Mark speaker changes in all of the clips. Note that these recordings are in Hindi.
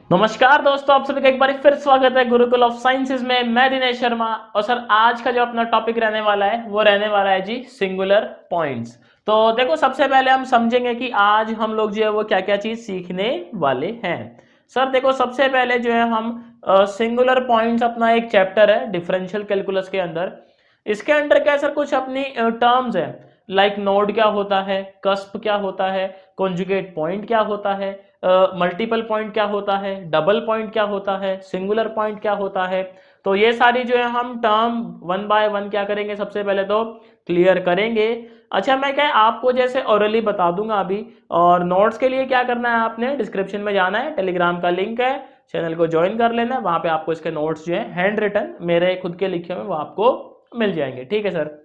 Speaker 1: नमस्कार दोस्तों, आप सभी का एक बार फिर स्वागत है गुरुकुल ऑफ साइंसेज में। मैं दिनेश शर्मा और सर आज का जो अपना टॉपिक रहने वाला है वो रहने वाला है जी सिंगुलर पॉइंट्स। तो देखो, सबसे पहले हम समझेंगे कि आज हम लोग जो है वो क्या क्या चीज सीखने वाले हैं। सर देखो, सबसे पहले जो है हम सिंगुलर पॉइंट्स अपना एक चैप्टर है डिफरेंशियल कैलकुलस के अंदर। इसके अंदर क्या है सर, कुछ अपनी टर्म्स है, लाइक नोड क्या होता है, कस्प क्या होता है, कॉन्जुगेट पॉइंट क्या होता है, मल्टीपल पॉइंट क्या होता है, डबल पॉइंट क्या होता है, सिंगुलर पॉइंट क्या होता है। तो ये सारी जो है हम टर्म वन बाय वन क्या करेंगे, सबसे पहले तो क्लियर करेंगे। अच्छा, मैं क्या आपको जैसे ओरली बता दूंगा अभी, और नोट्स के लिए क्या करना है, आपने डिस्क्रिप्शन में जाना है, टेलीग्राम का लिंक है, चैनल को ज्वाइन कर लेना है। वहां पे आपको इसके नोट्स जो है हैंड रिटन मेरे खुद के लिखे हुए वो आपको मिल जाएंगे। ठीक है सर,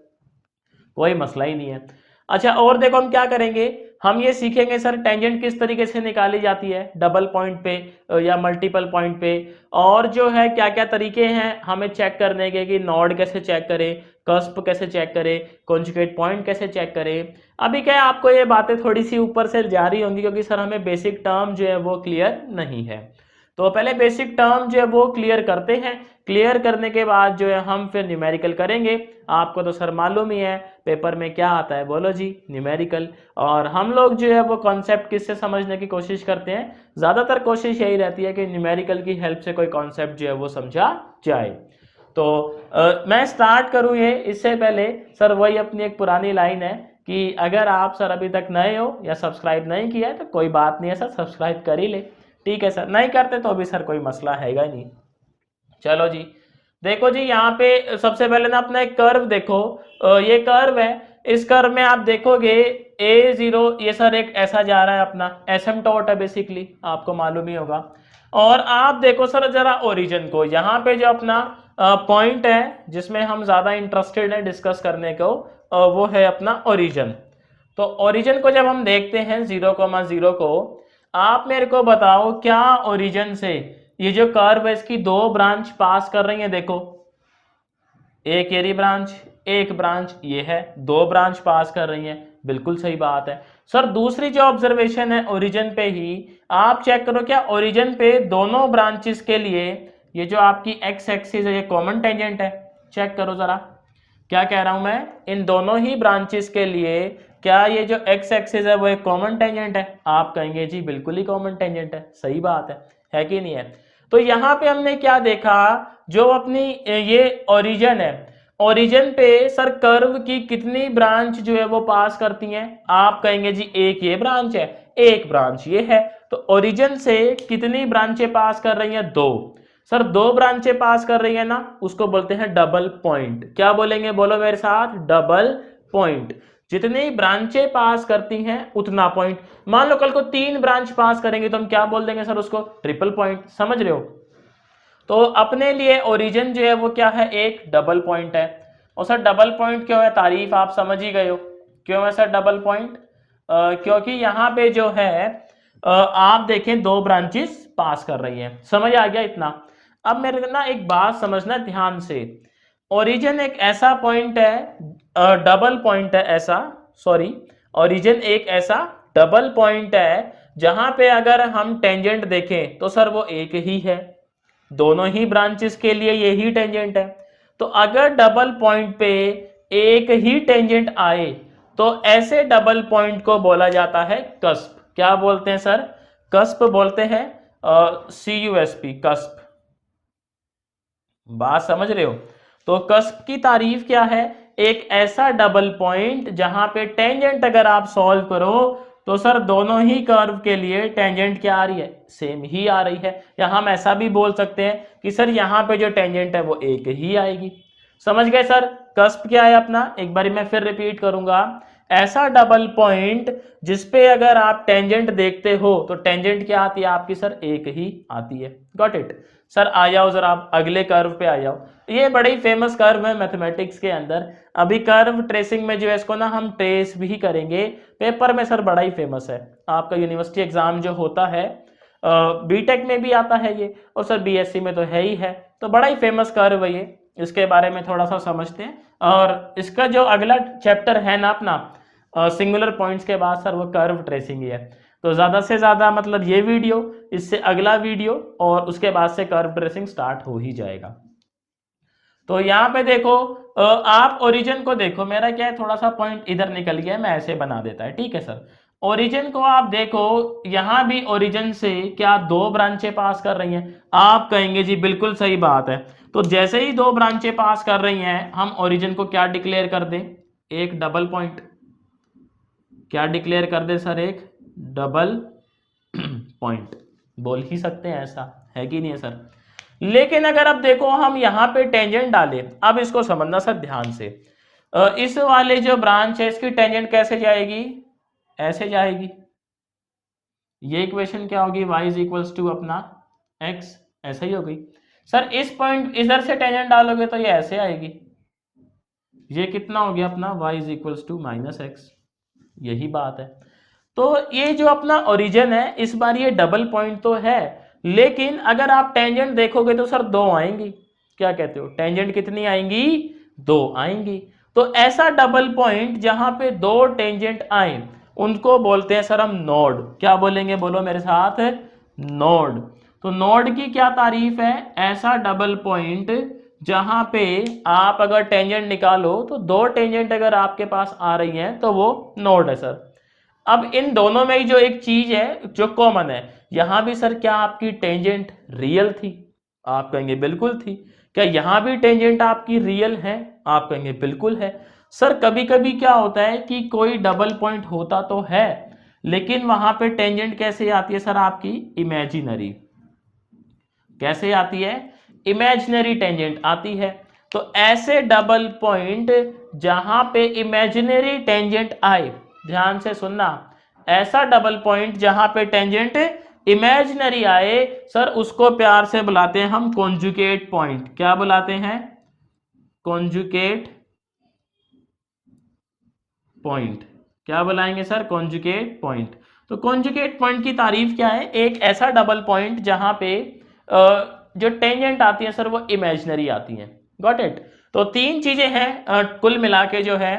Speaker 1: कोई मसला ही नहीं है। अच्छा, और देखो हम क्या करेंगे, हम ये सीखेंगे सर टेंजेंट किस तरीके से निकाली जाती है डबल पॉइंट पे या मल्टीपल पॉइंट पे, और जो है क्या क्या तरीके हैं हमें चेक करने के कि नोड कैसे चेक करें, कस्प कैसे चेक करें, कॉन्जुगेट पॉइंट कैसे चेक करें। अभी क्या है, आपको ये बातें थोड़ी सी ऊपर से जारी होंगी क्योंकि सर हमें बेसिक टर्म जो है वो क्लियर नहीं है। तो पहले बेसिक टर्म जो है वो क्लियर करते हैं। क्लियर करने के बाद जो है हम फिर न्यूमेरिकल करेंगे। आपको तो सर मालूम ही है पेपर में क्या आता है, बोलो जी, न्यूमेरिकल। और हम लोग जो है वो कॉन्सेप्ट किससे समझने की कोशिश करते हैं, ज़्यादातर कोशिश यही रहती है कि न्यूमेरिकल की हेल्प से कोई कॉन्सेप्ट जो है वो समझा जाए। तो मैं स्टार्ट करूँ ये, इससे पहले सर वही अपनी एक पुरानी लाइन है कि अगर आप सर अभी तक नए हो या सब्सक्राइब नहीं किया है तो कोई बात नहीं है सर, सब्सक्राइब कर ही ले। ठीक है सर, नहीं करते तो अभी सर कोई मसला हैगा ही नहीं। चलो जी, देखो जी, यहाँ पे सबसे पहले ना अपना एक कर्व देखो। ये कर्व है, इस कर्व में आप देखोगे A0 ये सर एक ऐसा जा रहा है, अपना एसिम्पटोट है बेसिकली, आपको मालूम ही होगा। और आप देखो सर जरा ओरिजिन को, यहाँ पे जो अपना पॉइंट है जिसमें हम ज्यादा इंटरेस्टेड है डिस्कस करने को, वो है अपना ओरिजिन। तो ओरिजिन को जब हम देखते हैं 0,0 को, आप मेरे को बताओ क्या ओरिजिन से ये जो कर्व है इसकी दो ब्रांच पास कर रही है। देखो, एक एरी ब्रांच, एक ब्रांच ये है, दो ब्रांच पास कर रही है, बिल्कुल सही बात है सर। दूसरी जो ऑब्जर्वेशन है ओरिजिन पे ही, आप चेक करो क्या ओरिजिन पे दोनों ब्रांचेस के लिए ये जो आपकी एक्स एक्सिस है ये कॉमन टेंजेंट है। चेक करो जरा, क्या कह रहा हूं मैं, इन दोनों ही ब्रांचेस के लिए क्या ये जो एक्स एक्सिस है वो एक कॉमन टेंजेंट है। आप कहेंगे जी बिल्कुल ही कॉमन टेंजेंट है, सही बात है कि नहीं है। तो यहां पे हमने क्या देखा, जो अपनी ये ओरिजिन है, ओरिजिन पे सर कर्व की कितनी ब्रांच जो है वो पास करती हैं। आप कहेंगे जी एक ये ब्रांच है, एक ब्रांच ये है। तो ओरिजिन से कितनी ब्रांचें पास कर रही हैं, दो। सर दो ब्रांचें पास कर रही है ना, उसको बोलते हैं डबल पॉइंट। क्या बोलेंगे, बोलो मेरे साथ, डबल पॉइंट। जितनी ब्रांचें पास करती हैं उतना पॉइंट। मान लो कल को तीन ब्रांच पास करेंगे तो हम क्या बोल देंगे सर, उसको ट्रिपल पॉइंट। समझ रहे हो। तो अपने लिए ओरिजिन जो है वो क्या है, एक डबल पॉइंट है। और सर डबल पॉइंट क्यों है, तारीफ आप समझ ही गए हो क्यों है सर डबल पॉइंट। क्योंकि यहाँ पे जो है आप देखें दो ब्रांचेस पास कर रही हैं। समझ आ गया इतना। अब मेरे को ना एक बात समझना ध्यान से, ओरिजिन एक ऐसा पॉइंट है, डबल पॉइंट है ऐसा, सॉरी, ओरिजिन एक ऐसा डबल पॉइंट है जहां पे अगर हम टेंजेंट देखें तो सर वो एक ही है, दोनों ही ब्रांचेस के लिए यही टेंजेंट है। तो अगर डबल पॉइंट पे एक ही टेंजेंट आए तो ऐसे डबल पॉइंट को बोला जाता है कस्प। क्या बोलते हैं सर, कस्प बोलते हैं, CUSP, कस्प। बात समझ रहे हो। तो कस्प की तारीफ क्या है, एक ऐसा डबल पॉइंट जहां पे टेंजेंट अगर आप सॉल्व करो तो सर दोनों ही कर्व के लिए टेंजेंट क्या आ रही है, सेम ही आ रही है। या हम ऐसा भी बोल सकते हैं कि सर यहाँ पे जो टेंजेंट है वो एक ही आएगी। समझ गए सर, कस्प क्या है अपना, एक बार मैं फिर रिपीट करूंगा, ऐसा डबल पॉइंट जिसपे अगर आप टेंजेंट देखते हो तो टेंजेंट क्या आती है आपकी सर, एक ही आती है। Got it. सर आ जाओ जरा आप अगले कर्व पे आ जाओ। ये बड़े ही फेमस कर्व है मैथमेटिक्स के अंदर। अभी कर्व ट्रेसिंग में जो है इसको ना हम ट्रेस भी करेंगे, पेपर में सर बड़ा ही फेमस है। आपका यूनिवर्सिटी एग्जाम जो होता है, बीटेक में भी आता है ये, और सर बीएससी में तो है ही है। तो बड़ा ही फेमस कर्व है ये, इसके बारे में थोड़ा सा समझते हैं। और इसका जो अगला चैप्टर है ना अपना सिंगुलर पॉइंट्स के बाद सर वो कर्व ट्रेसिंग ही है। तो ज़्यादा से ज़्यादा मतलब ये वीडियो, इससे अगला वीडियो और उसके बाद से कर्व ट्रेसिंग स्टार्ट हो ही जाएगा। तो यहाँ पे देखो आप ओरिजिन को देखो, मेरा क्या है थोड़ा सा पॉइंट इधर निकल गया है, मैं ऐसे बना देता है, ठीक है सर। ओरिजिन को आप देखो, यहाँ भी ओरिजिन से क्या दो ब्रांचें पास कर रही हैं? आप कहेंगे जी बिल्कुल सही बात है। तो जैसे ही दो ब्रांचें पास कर रही हैं, हम ओरिजिन को क्या डिक्लेयर कर दें? एक डबल पॉइंट। क्या डिक्लेयर कर दे सर? एक डबल पॉइंट। बोल ही सकते हैं, ऐसा है कि नहीं है सर? लेकिन अगर अब देखो हम यहाँ पे टेंजेंट डालें, अब इसको समझना सर ध्यान से। इस वाले जो ब्रांच है इसकी टेंजेंट कैसे जाएगी? ऐसे जाएगी। ये इक्वेशन क्या होगी? y इज इक्वल्स टू अपना x, ऐसा ही होगी सर। इस पॉइंट इधर से टेंजेंट डालोगे तो ये ऐसे आएगी। ये कितना हो गया अपना? y is equals to minus x. यही बात है। तो ये जो अपना ओरिजिन है, इस बार ये डबल पॉइंट तो है, लेकिन अगर आप टेंजेंट देखोगे तो सर दो आएंगी। क्या कहते हो? टेंजेंट कितनी आएंगी? दो आएंगी। तो ऐसा डबल पॉइंट जहां पे दो टेंजेंट आए उनको बोलते हैं सर हम नोड। क्या बोलेंगे? बोलो मेरे साथ, नोड। तो नोड की क्या तारीफ है? ऐसा डबल पॉइंट जहां पे आप अगर टेंजेंट निकालो तो दो टेंजेंट अगर आपके पास आ रही हैं तो वो नोड है सर। अब इन दोनों में ही जो एक चीज है जो कॉमन है, यहां भी सर क्या आपकी टेंजेंट रियल थी? आप कहेंगे बिल्कुल थी। क्या यहां भी टेंजेंट आपकी रियल है? आप कहेंगे बिल्कुल है। सर कभी कभी क्या होता है कि कोई डबल पॉइंट होता तो है, लेकिन वहां पे टेंजेंट कैसे आती है सर? आपकी इमेजिनरी। कैसे आती है? इमेजिनरी टेंजेंट आती है। तो ऐसे डबल पॉइंट जहां पे इमेजिनरी टेंजेंट आए, ध्यान से सुनना, ऐसा डबल पॉइंट जहां पे टेंजेंट इमेजिनरी आए सर, उसको प्यार से बुलाते हैं हम कॉन्जुगेट पॉइंट। क्या बुलाते हैं? Conjugate point. क्या बुलाएंगे सर? Conjugate point. तो कॉन्जुगेट पॉइंट की तारीफ क्या है? एक ऐसा डबल पॉइंट जहां पे जो टेंजेंट आती है सर वो इमेजिनरी आती हैं। Got it? तो तीन चीजें हैं कुल मिला के जो है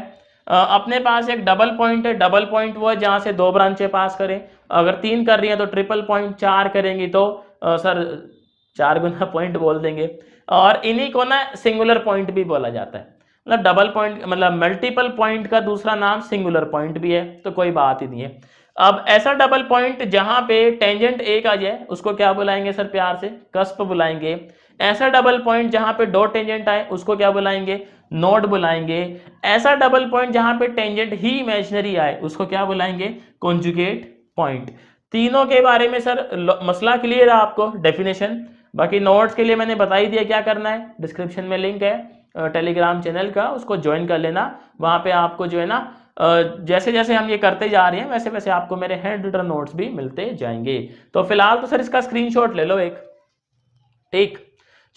Speaker 1: अपने पास एक डबल पॉइंट है। डबल पॉइंट वो है जहां से दो ब्रांचें पास करें। अगर तीन कर रही है तो ट्रिपल पॉइंट, चार करेंगी तो सर चार गुना पॉइंट बोल देंगे। और इन्हीं को ना सिंगुलर पॉइंट भी बोला जाता है। मतलब डबल पॉइंट मतलब मल्टीपल पॉइंट का दूसरा नाम सिंगुलर पॉइंट भी है, तो कोई बात ही नहीं है। अब ऐसा डबल पॉइंट जहां पे टेंजेंट एक आ जाए उसको क्या बुलाएंगे सर? प्यार से कस्प बुलाएंगे। ऐसा डबल पॉइंट जहां पे दो टेंजेंट आए उसको क्या बुलाएंगे? नोड बुलाएंगे। ऐसा डबल पॉइंट जहां पे टेंजेंट ही इमेजिनरी आए उसको क्या बुलाएंगे? Conjugate point. तीनों के बारे में सर मसला क्लियर है आपको? डेफिनेशन बाकी नोट्स के लिए मैंने बता ही दिया क्या करना है। डिस्क्रिप्शन में लिंक है टेलीग्राम चैनल का, उसको ज्वाइन कर लेना। वहां पे आपको जो है ना जैसे जैसे हम ये करते जा रहे हैं वैसे वैसे आपको मेरे हैंड रिटन नोट्स भी मिलते जाएंगे। तो फिलहाल तो सर इसका स्क्रीनशॉट ले लो एक, ठीक?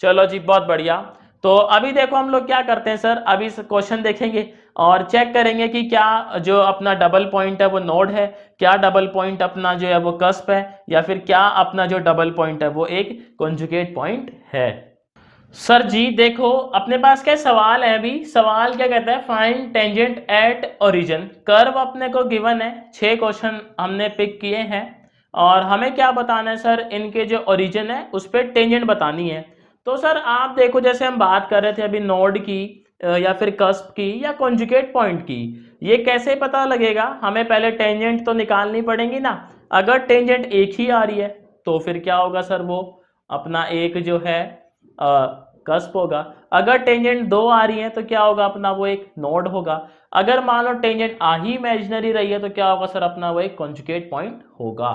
Speaker 1: चलो जी, बहुत बढ़िया। तो अभी देखो हम लोग क्या करते हैं सर, अभी इस क्वेश्चन देखेंगे और चेक करेंगे कि क्या जो अपना डबल पॉइंट है वो नोड है, क्या डबल पॉइंट अपना जो है वो कस्प है, या फिर क्या अपना जो डबल पॉइंट है वो एक कॉन्जुगेट पॉइंट है। सर जी देखो अपने पास क्या सवाल है, अभी सवाल क्या कहता है? Find tangent at origin. Curve अपने को गिवन है, 6 क्वेश्चन हमने पिक किए हैं और हमें क्या बताना है सर? इनके जो ओरिजिन है उस पर टेंजेंट बतानी है। तो सर आप देखो जैसे हम बात कर रहे थे अभी नोड की या फिर कस्प की या कॉन्जुगेट पॉइंट की, ये कैसे पता लगेगा? हमें पहले टेंजेंट तो निकालनी पड़ेगी ना। अगर टेंजेंट एक ही आ रही है तो फिर क्या होगा सर? वो अपना एक जो है कस्प होगा। अगर टेंजेंट दो आ रही है तो क्या होगा? अपना वो एक नोड होगा। अगर मान लो टेंजेंट आ ही इमेजिनरी रही है तो क्या होगा सर? अपना वो एक कॉन्जुगेट पॉइंट होगा।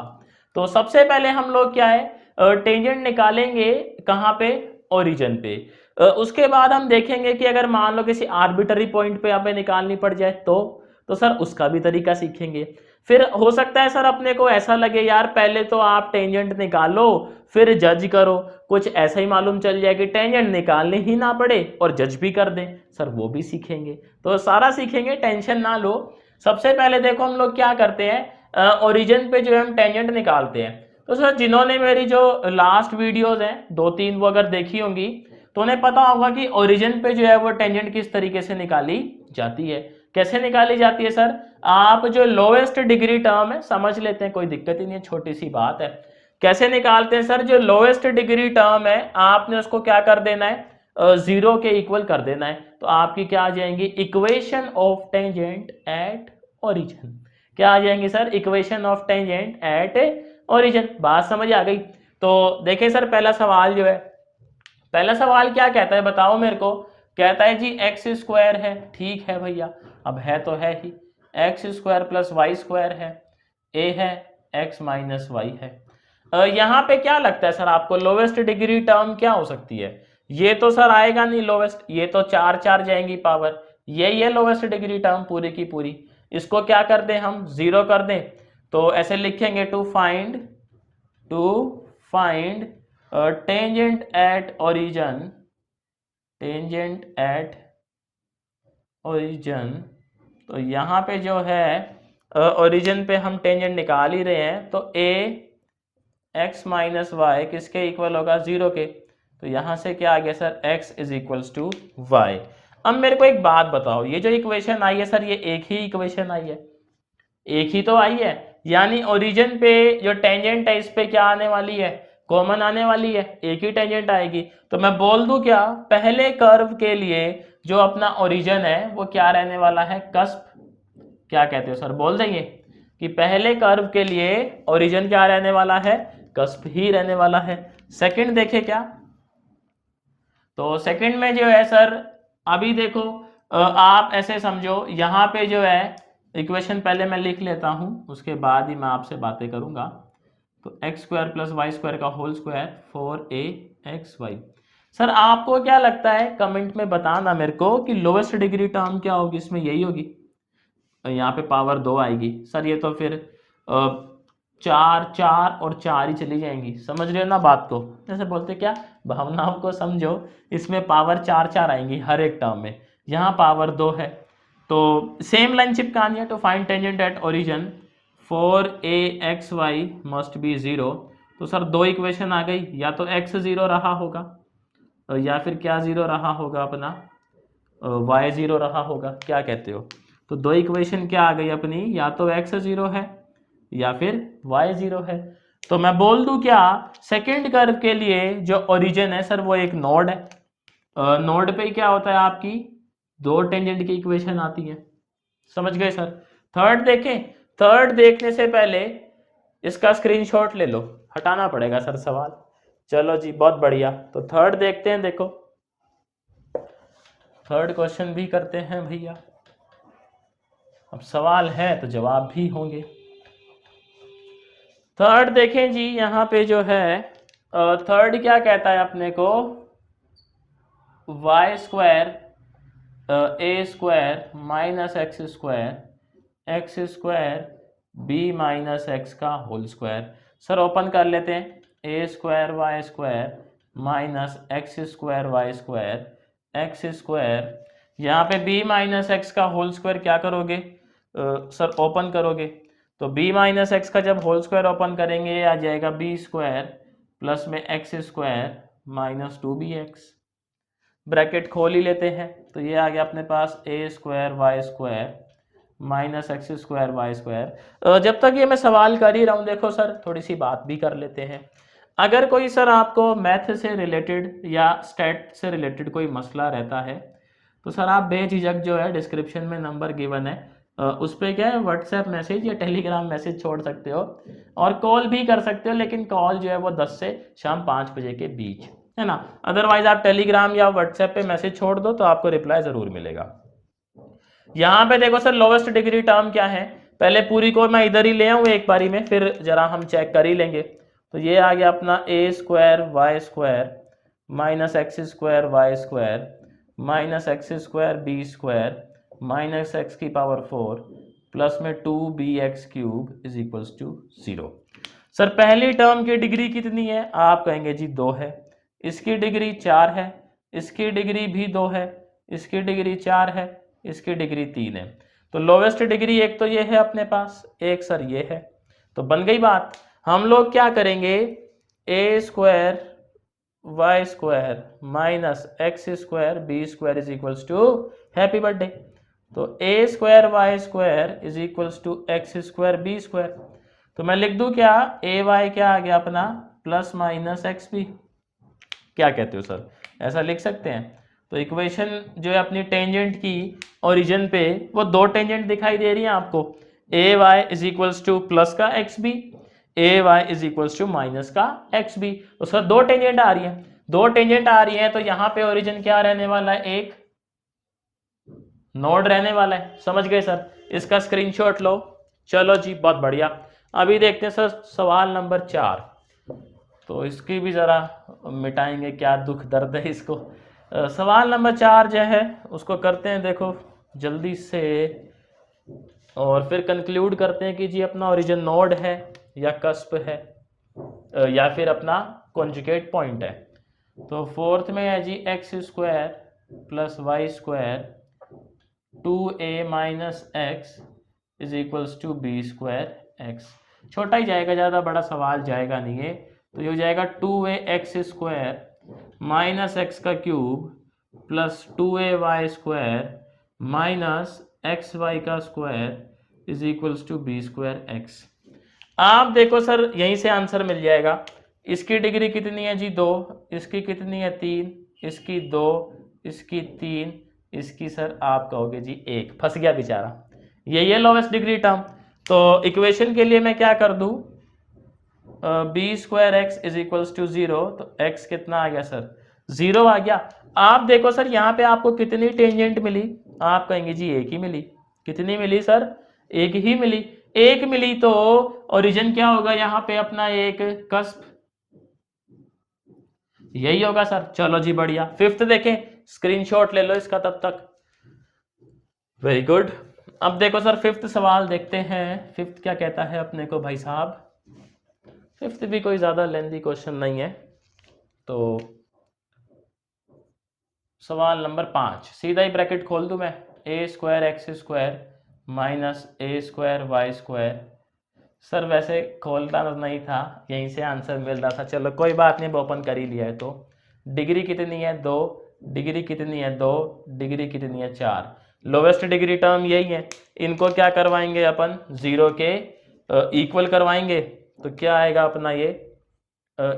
Speaker 1: तो सबसे पहले हम लोग क्या है टेंजेंट निकालेंगे कहाँ पे? ओरिजिन पे। उसके बाद हम देखेंगे कि अगर मान लो किसी आर्बिटरी पॉइंट पे हमें निकालनी पड़ जाए तो सर उसका भी तरीका सीखेंगे। फिर हो सकता है सर अपने को ऐसा लगे यार पहले तो आप टेंजेंट निकालो फिर जज करो, कुछ ऐसा ही मालूम चल जाए कि टेंजेंट निकालने ही ना पड़े और जज भी कर दें, सर वो भी सीखेंगे। तो सारा सीखेंगे, टेंशन ना लो। सबसे पहले देखो हम लोग क्या करते हैं ओरिजिन पे जो है हम टेंजेंट निकालते हैं। तो सर जिन्होंने मेरी जो लास्ट वीडियोस हैं 2-3 वो अगर देखी होंगी तो उन्हें पता होगा कि ओरिजिन पे जो है वो टेंजेंट किस तरीके से निकाली जाती है। कैसे निकाली जाती है सर? आप जो लोएस्ट डिग्री टर्म है, समझ लेते हैं, कोई दिक्कत ही नहीं है, छोटी सी बात है। कैसे निकालते हैं सर? जो लोएस्ट डिग्री टर्म है आपने उसको क्या कर देना है, 0 के इक्वल कर देना है। तो आपकी क्या आ जाएंगी, equation of tangent at origin. क्या आ जाएंगी sir? Equation of tangent at origin. बात समझ आ गई? तो देखिए सर, पहला सवाल जो है, पहला सवाल क्या कहता है बताओ मेरे को? कहता है जी एक्स स्क्वायर है, ठीक है भैया, अब है तो है ही, x square plus y square है, ए है, एक्स माइनस वाई है। यहाँ पे क्या लगता है सर आपको, लोवेस्ट डिग्री टर्म क्या हो सकती है? ये तो सर आएगा नहीं लोवेस्ट, ये तो 4 4 जाएंगी पावर, ये लोवेस्ट डिग्री टर्म पूरी की पूरी। इसको क्या कर दें हम, 0 कर दें। तो ऐसे लिखेंगे to find tangent at origin, tangent at origin. तो यहाँ पे जो है ओरिजिन पे हम टेंजेंट निकाल ही रहे हैं, तो ए एक्स माइनस वाई किसके इक्वल होगा, 0 के। तो यहाँ से क्या आ गया sir, x is equals to y. अब मेरे को एक बात बताओ, ये जो इक्वेशन आई है सर, ये एक ही इक्वेशन आई है, एक ही तो आई है, यानी ओरिजिन पे जो टेंजेंट है इस पे क्या आने वाली है, कॉमन आने वाली है, एक ही टेंजेंट आएगी। तो मैं बोल दूं क्या, पहले कर्व के लिए जो अपना ओरिजिन है वो क्या रहने वाला है, कस्प। क्या कहते हो सर, बोल देंगे कि पहले कर्व के लिए ओरिजिन क्या रहने वाला है, कस्प ही रहने वाला है। सेकंड देखे क्या, तो सेकंड में जो है सर, अभी देखो आप ऐसे समझो, यहाँ पे जो है इक्वेशन पहले मैं लिख लेता हूं, उसके बाद ही मैं आपसे बातें करूंगा। तो x square plus y square का होल स्क्वायर 4axy। सर आपको क्या लगता है, कमेंट में बताना मेरे को कि लोवेस्ट डिग्री टर्म क्या होगी इसमें, यही होगी, यहाँ पे पावर 2 आएगी सर, ये तो फिर 4 4 और 4 ही चली जाएंगी, समझ रहे हो ना बात को? जैसे बोलते क्या, भावनाओं को समझो, इसमें पावर 4 4 आएंगी हर एक टर्म में, यहाँ पावर 2 है। तो सेम लाइन चिपकानी है, तो find tangent at origin 4axy must be 0। तो सर दो इक्वेशन आ गई, या तो x 0 रहा होगा, या फिर क्या 0 रहा होगा अपना, y 0 रहा होगा, क्या कहते हो? तो दो इक्वेशन क्या आ गई अपनी, या तो x 0 है या फिर y 0 है। तो मैं बोल दूं क्या, सेकंड कर्व के लिए जो ओरिजिन है सर वो एक नोड है, नोड पे क्या होता है आपकी, दो टेंजेंट की इक्वेशन आती है, समझ गए सर? थर्ड देखें, थर्ड देखने से पहले इसका स्क्रीनशॉट ले लो, हटाना पड़ेगा सर सवाल। चलो जी बहुत बढ़िया, तो थर्ड देखते हैं, देखो थर्ड क्वेश्चन भी करते हैं भैया, अब सवाल है तो जवाब भी होंगे। थर्ड देखें जी, यहाँ पे जो है थर्ड क्या कहता है अपने को, y square a square minus x square b minus x का होल स्क्वायर। सर ओपन कर लेते हैं, a square y square minus x square y square x square, यहाँ पे बी माइनस एक्स का होल स्क्वायर क्या करोगे सर, ओपन करोगे, तो b माइनस एक्स का जब होल स्क्वायर ओपन करेंगे आ जाएगा बी स्क्वायर प्लस में x square minus 2bx, bracket खोल ही लेते हैं, तो ये आ गया अपने पास a square y square minus x square y square. जब तक ये मैं सवाल कर ही रहा हूँ, देखो सर थोड़ी सी बात भी कर लेते हैं। अगर कोई सर आपको मैथ से रिलेटेड या स्टैट से रिलेटेड कोई मसला रहता है, तो सर आप बेझिझक जो है डिस्क्रिप्शन में नंबर गिवन है, उस पर क्या है व्हाट्सएप मैसेज या टेलीग्राम मैसेज छोड़ सकते हो, और कॉल भी कर सकते हो, लेकिन कॉल जो है वो 10 से शाम 5 बजे के बीच, है ना। अदरवाइज आप टेलीग्राम या व्हाट्सएप पे मैसेज छोड़ दो तो आपको रिप्लाई जरूर मिलेगा। यहाँ पे देखो सर लोवेस्ट डिग्री टर्म क्या है, पहले पूरी को मैं इधर ही ले आऊँ एक बारी में, फिर जरा हम चेक कर ही लेंगे। तो ये आ गया अपना a square y square minus x square y square minus x square b square minus x की पावर 4 प्लस में 2bx cube is equals to 0। Sir पहली टर्म की डिग्री कितनी है, आप कहेंगे जी 2 है, इसकी डिग्री 4 है, इसकी डिग्री भी 2 है, इसकी डिग्री 4 है, इसकी डिग्री 3 है। तो लोवेस्ट डिग्री एक तो ये है अपने पास, एक सर ये है, तो बन गई बात। हम लोग क्या करेंगे, a square y square minus x square b square is equals to, happy birthday, तो a square y square is equals to x square b square. तो मैं लिख दूं क्या, ए वाई क्या आ गया अपना प्लस माइनस एक्स बी। क्या कहते हो सर, ऐसा लिख सकते हैं? तो इक्वेशन जो है अपनी टेंजेंट की ओरिजिन पे वो दो टेंजेंट दिखाई दे रही है आपको, a y is equals to plus का x b, a y is equals to minus का एक्स बी। तो सर दो टेंजेंट आ रही है, दो टेंजेंट आ रही है तो यहाँ पे ओरिजिन क्या रहने वाला है, एक नोड रहने वाला है। समझ गए सर, इसका स्क्रीनशॉट लो। चलो जी बहुत बढ़िया। अभी देखते हैं सर सवाल नंबर 4, तो इसकी भी जरा मिटाएंगे क्या दुख दर्द है इसको। सवाल नंबर 4 जो है उसको करते हैं देखो जल्दी से, और फिर कंक्लूड करते हैं कि जी अपना ओरिजिन नोड है या कस्प है या फिर अपना कॉन्जुगेट पॉइंट है। तो फोर्थ में है जी x square plus y square 2a minus x is equals to b square x. छोटा ही जाएगा, ज़्यादा बड़ा सवाल जाएगा नहीं है। तो ये हो जाएगा 2a x square minus x का cube plus 2a y square minus x y का square is equals to b square x. आप देखो सर यहीं से आंसर मिल जाएगा। इसकी डिग्री कितनी है जी 2, इसकी कितनी है 3, इसकी 2, इसकी 3, इसकी सर आप कहोगे जी 1। फंस गया बेचारा, यही है लोवेस्ट डिग्री टर्म। तो इक्वेशन के लिए मैं क्या कर दूं, b square x is equals to 0। तो एक्स कितना आ गया सर, 0 आ गया। आप देखो सर यहाँ पे आपको कितनी टेंजेंट मिली, आप कहेंगे जी एक ही मिली। कितनी मिली सर, एक ही मिली। एक मिली तो ओरिजिन क्या होगा यहाँ पे अपना, एक कस्प, यही होगा सर। चलो जी बढ़िया। फिफ्थ देखें, स्क्रीनशॉट ले लो इसका तब तक। Very good. अब देखो सर फिफ्थ सवाल देखते हैं, फिफ्थ क्या कहता है अपने को भाई साहब। फिफ्थ भी कोई ज्यादा लेंथी क्वेश्चन नहीं है। तो सवाल नंबर 5, सीधा ही ब्रैकेट खोल दूं मैं, ए स्क्वायर एक्स स्क्वायर माइनस ए स्क्वायर वाई स्क्वायर। सर वैसे खोलता तो नहीं था, यहीं से आंसर मिल रहा था। चलो कोई बात नहीं, ओपन कर ही लिया है। तो डिग्री कितनी है 2, डिग्री कितनी है 2, डिग्री कितनी है 4। लोवेस्ट डिग्री टर्म यही है। इनको क्या करवाएंगे अपन, 0 के इक्वल करवाएंगे। तो क्या आएगा अपना ये,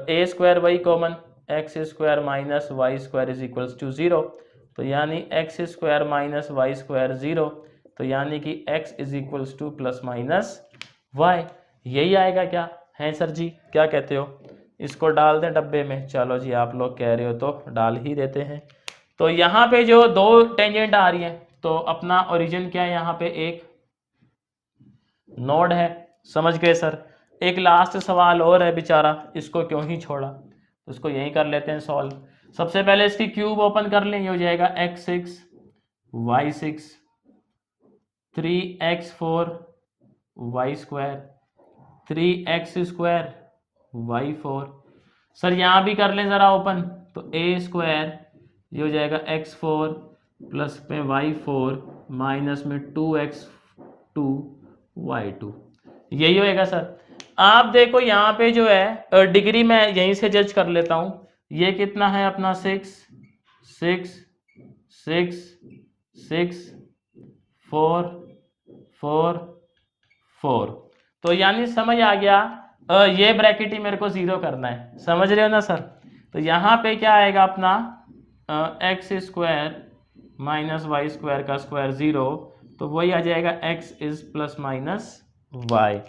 Speaker 1: ए स्क्वायर वही common, x square minus y square is equals to 0। तो यानी x square minus y square 0। तो यानी कि x is equals to plus minus y. यही आएगा क्या है सर जी, क्या कहते हो? इसको डाल दें डब्बे में। चलो जी आप लोग कह रहे हो तो डाल ही देते हैं। तो यहाँ पे जो दो टेंजेंट आ रही है, तो अपना ओरिजिन क्या है यहाँ पे, एक नोड है। समझ गए सर। एक लास्ट सवाल और है बेचारा, इसको क्यों ही छोड़ा, तो उसको यहीं कर लेते हैं सॉल्व। सबसे पहले इसकी क्यूब ओपन कर लें, ये हो जाएगा x6 y6 3x4 y square 3x square y4। Sir यहाँ भी कर लें ज़रा ओपन, तो a स्क्वायर ये हो जाएगा x4 प्लस में y4 माइनस में 2x2 y2, यही होएगा सर। आप देखो यहाँ पे जो है डिग्री मैं यहीं से जज कर लेता हूँ। ये कितना है अपना 6 6 6 6 4 4 4। तो यानी समझ आ गया, ये ब्रैकेट ही मेरे को 0 करना है। समझ रहे हो ना सर। तो यहाँ पे क्या आएगा अपना x square minus y square का स्क्वायर 0। तो वही आ जाएगा x is plus minus y.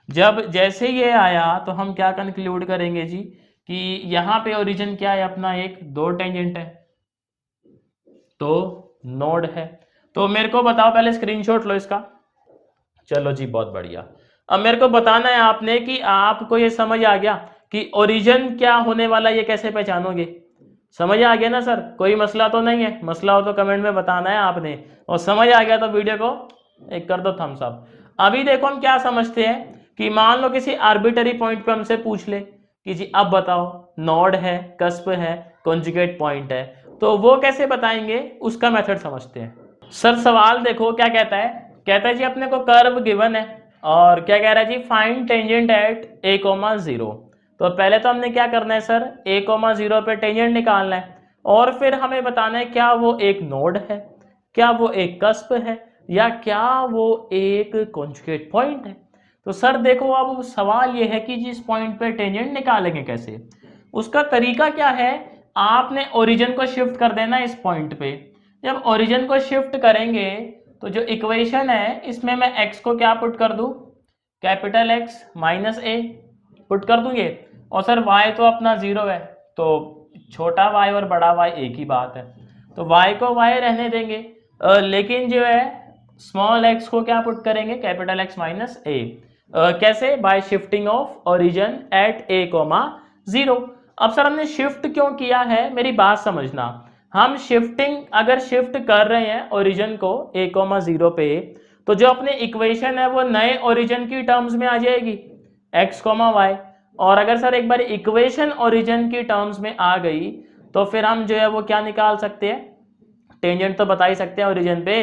Speaker 1: जब जैसे ये आया तो हम क्या कंक्लूड करेंगे जी, कि यहाँ पे ओरिजिन क्या है अपना, एक दो टेंजेंट है तो नोड है। तो मेरे को बताओ, पहले स्क्रीनशॉट लो इसका। चलो जी बहुत बढ़िया। अब मेरे को बताना है आपने कि आपको ये समझ आ गया कि ओरिजिन क्या होने वाला, ये कैसे पहचानोगे। समझ आ गया ना सर, कोई मसला तो नहीं है? मसला हो तो कमेंट में बताना है आपने, और समझ आ गया तो वीडियो को एक कर दो थम्स अप। अभी देखो हम क्या समझते हैं कि मान लो किसी आर्बिटरी पॉइंट पे हमसे पूछ ले कि जी अब बताओ नोड है, कस्प है, कॉन्जुगेट पॉइंट है, तो वो कैसे बताएंगे, उसका मेथड समझते हैं। सर सवाल देखो क्या कहता है, कहता है जी अपने को कर्व गिवन है और क्या कह रहा है जी, फाइंड टेंजेंट एट a,0। तो पहले तो हमने क्या करना है सर, a,0 पे टेंजेंट निकालना है, और फिर हमें बताना है क्या वो एक नोड है, क्या वो एक कस्प है, या क्या वो एक कॉन्जुगेट पॉइंट है। तो सर देखो अब सवाल ये है कि जिस पॉइंट पे टेंजेंट निकालेंगे कैसे। उसका तरीका क्या है, आपने ओरिजिन को शिफ्ट कर देना इस पॉइंट पे। जब ओरिजिन को शिफ्ट करेंगे तो जो इक्वेशन है इसमें मैं x को क्या पुट कर दूं, capital X minus a put कर दूं ये। और सर y तो अपना 0 है, तो छोटा y और बड़ा y एक ही बात है, तो y को y रहने देंगे। लेकिन जो है स्मॉल x को क्या पुट करेंगे, कैपिटल X माइनस a। कैसे, bye shifting of origin at a, 0। अब सर हमने शिफ्ट क्यों किया है, मेरी बात समझना। हम शिफ्टिंग अगर शिफ्ट कर रहे हैं ओरिजिन को a, 0 पे, तो जो अपने इक्वेशन है वो नए ओरिजिन की टर्म्स में आ जाएगी x, y। और अगर सर एक बार इक्वेशन ओरिजिन की टर्म्स में आ गई तो फिर हम जो है वो क्या निकाल सकते हैं, टेंजेंट तो बता ही सकते हैं ओरिजिन पे।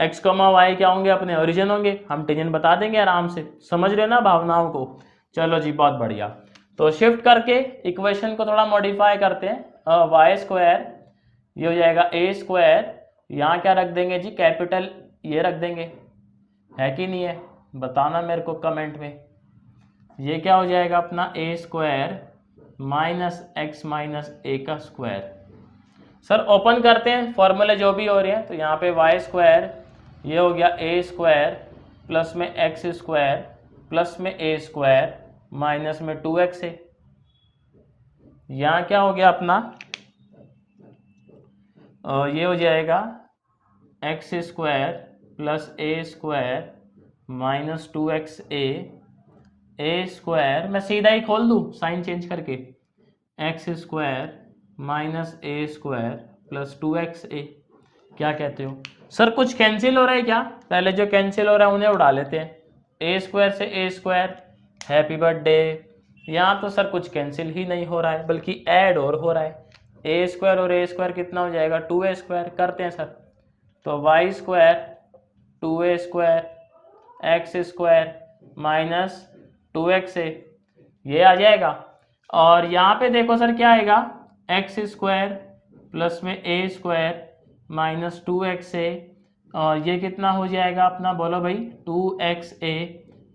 Speaker 1: x, y क्या होंगे, अपने ओरिजिन होंगे, हम टेंजेंट बता देंगे आराम से। समझ रहे ना भावनाओं को। चलो जी बहुत बढ़िया। तो शिफ्ट करके इक्वेशन को थोड़ा मॉडिफाई करते हैं। वाई स्क्वायर ये हो जाएगा ए स्क्वायर, यहाँ क्या रख देंगे जी, कैपिटल ये रख देंगे, है कि नहीं है, बताना मेरे को कमेंट में। ये क्या हो जाएगा अपना a square minus x minus ए का स्क्वायर। सर ओपन करते हैं फॉर्मूले जो भी हो रहे हैं, तो यहाँ पे वाई स्क्वायर ये हो गया ए स्क्वायर प्लस में एक्स स्क्वायर प्लस में ए स्क्वायर माइनस में 2x है। यहाँ क्या हो गया अपना, ये हो जाएगा एक्स स्क्वायर प्लस ए स्क्वायर माइनस 2xa, ए स्क्वायर मैं सीधा ही खोल दूँ साइन चेंज करके, एक्स स्क्वायर माइनस ए स्क्वायर प्लस 2xa। क्या कहते हो सर, कुछ कैंसिल हो रहा है क्या, पहले जो कैंसिल हो रहा है उन्हें उड़ा लेते हैं। ए स्क्वायर से ए स्क्वायर, हैप्पी बर्थडे। यहाँ तो सर कुछ कैंसिल ही नहीं हो रहा है बल्कि ऐड और हो रहा है। ए स्क्वायर और ए स्क्वायर कितना हो जाएगा, 2a स्क्वायर। करते हैं सर, तो y square 2a square x square minus 2xa ये आ जाएगा। और यहाँ पे देखो सर क्या आएगा, एक्स स्क्वायर प्लस में ए स्क्वायर माइनस 2xa, और ये कितना हो जाएगा अपना, बोलो भाई, 2xa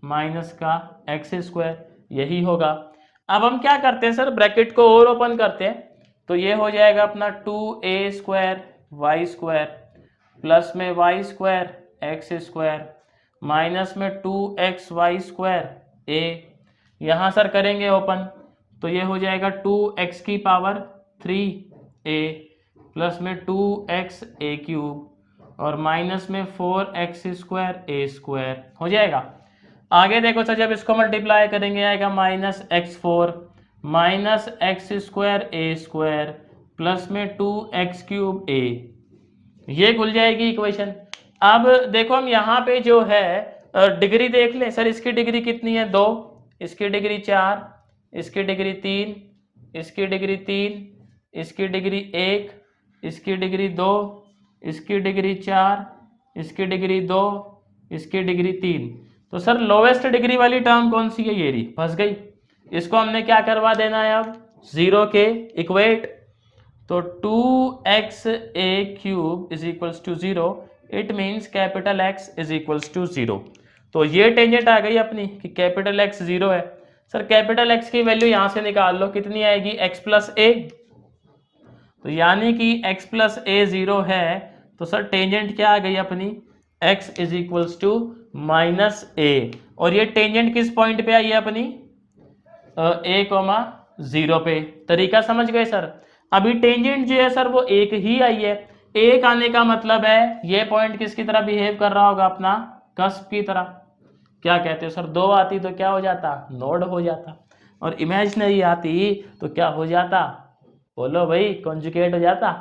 Speaker 1: माइनस का एक्स स्क्वायर, यही होगा। अब हम क्या करते हैं सर, ब्रैकेट को और ओपन करते हैं, तो ये हो जाएगा अपना 2a square y square plus में y square x square minus में 2xy स्क्वायर a। यहाँ सर करेंगे ओपन, तो ये हो जाएगा 2x की पावर 3a प्लस में 2xa क्यूब और माइनस में 4x स्क्वायर a स्क्वायर हो जाएगा। आगे देखो सर, जब इसको मल्टीप्लाई करेंगे आएगा minus x4 minus x square a square plus में 2x क्यूब a, ये खुल जाएगी इक्वेशन। अब देखो हम यहाँ पे जो है डिग्री देख लें सर, इसकी डिग्री कितनी है, 2, इसकी डिग्री 4, इसकी डिग्री 3, इसकी डिग्री 3, इसकी डिग्री 1, इसकी डिग्री 2, इसकी डिग्री 4, इसकी डिग्री 2, इसकी डिग्री 3। तो सर लोवेस्ट डिग्री वाली टर्म कौन सी है, ये रही, फंस गई। इसको हमने क्या करवा देना है अब, 0 के इक्वेट। तो 2xa cube is equals to 0, it means capital X is equals to 0। तो ये टेंजेंट आ गई अपनी कि कैपिटल X 0 है। सर कैपिटल X की वैल्यू यहां से निकाल लो, कितनी आएगी, x प्लस a। तो यानी कि x प्लस a 0 है, तो सर टेंजेंट क्या आ गई अपनी, x is equals to minus a। और ये टेंजेंट किस पॉइंट पे आई है अपनी, a, 0 पे। तरीका समझ गए सर। अभी टेंजेंट जो है सर वो एक ही आई है, एक आने का मतलब है ये पॉइंट किसकी तरह बिहेव कर रहा होगा, अपना कस्प की तरह। क्या कहते हो सर, 2 आती तो क्या हो जाता, नोड हो जाता, और इमेजिनरी आती तो क्या हो जाता, बोलो भाई, कॉन्जुगेट हो जाता।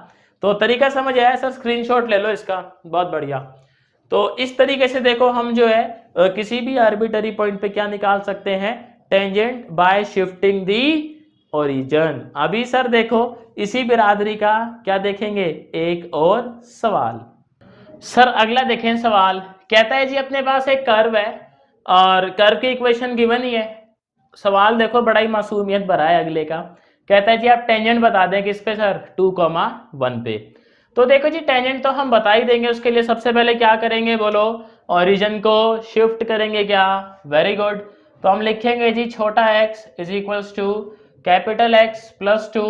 Speaker 1: तो तरीका समझ आया सर, स्क्रीनशॉट ले लो इसका, बहुत बढ़िया। तो इस तरीके से देखो हम जो है किसी भी आर्बिटरी पॉइंट पे क्या निकाल सकते हैं, tangent bye shifting the origin. अभी सर देखो इसी बिरादरी का क्या देखेंगे, एक और सवाल। सर अगला देखें सवाल, कहता है जी अपने पास एक कर्व है और कर्व की इक्वेशन गिवन ही है। सवाल देखो बड़ा ही मासूमियत भरा है अगले का, कहता है जी आप टेंजेंट बता दें किस पे सर, 2, 1 पे। तो देखो जी टेंजेंट तो हम बता ही देंगे, उसके लिए सबसे पहले क्या करेंगे बोलो, ओरिजिन को शिफ्ट करेंगे क्या, वेरी गुड। तो हम लिखेंगे जी छोटा x is equals to capital X plus 2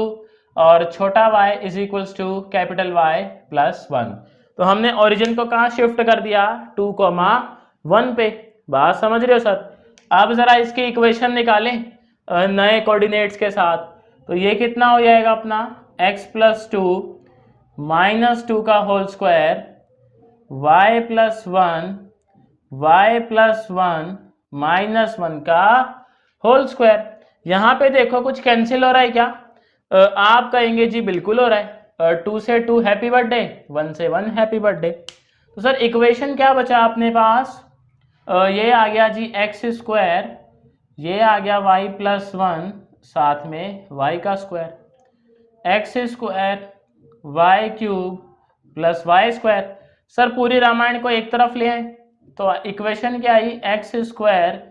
Speaker 1: और छोटा y is equals to capital Y plus 1। तो हमने ओरिजिन को कहाँ शिफ्ट कर दिया, 2,1 पे। बात समझ रहे हो सर। अब जरा इसकी इक्वेशन निकालें नए कोऑर्डिनेट्स के साथ। तो ये कितना हो जाएगा अपना x प्लस 2 माइनस 2 का whole square y plus 1 y plus 1 minus 1 का होल स्क्वायर। यहाँ पे देखो कुछ कैंसिल हो रहा है क्या, आप कहेंगे जी बिल्कुल हो रहा है, 2 से 2 हैप्पी बर्थडे, 1 से 1 हैप्पी बर्थडे। तो सर इक्वेशन क्या बचा अपने पास, ये आ गया जी एक्स स्क्वायर, ये आ गया y प्लस 1 साथ में y का square, x square y cube plus y square. Sir पूरी रामायण को एक तरफ ले आए तो इक्वेशन क्या आई, x square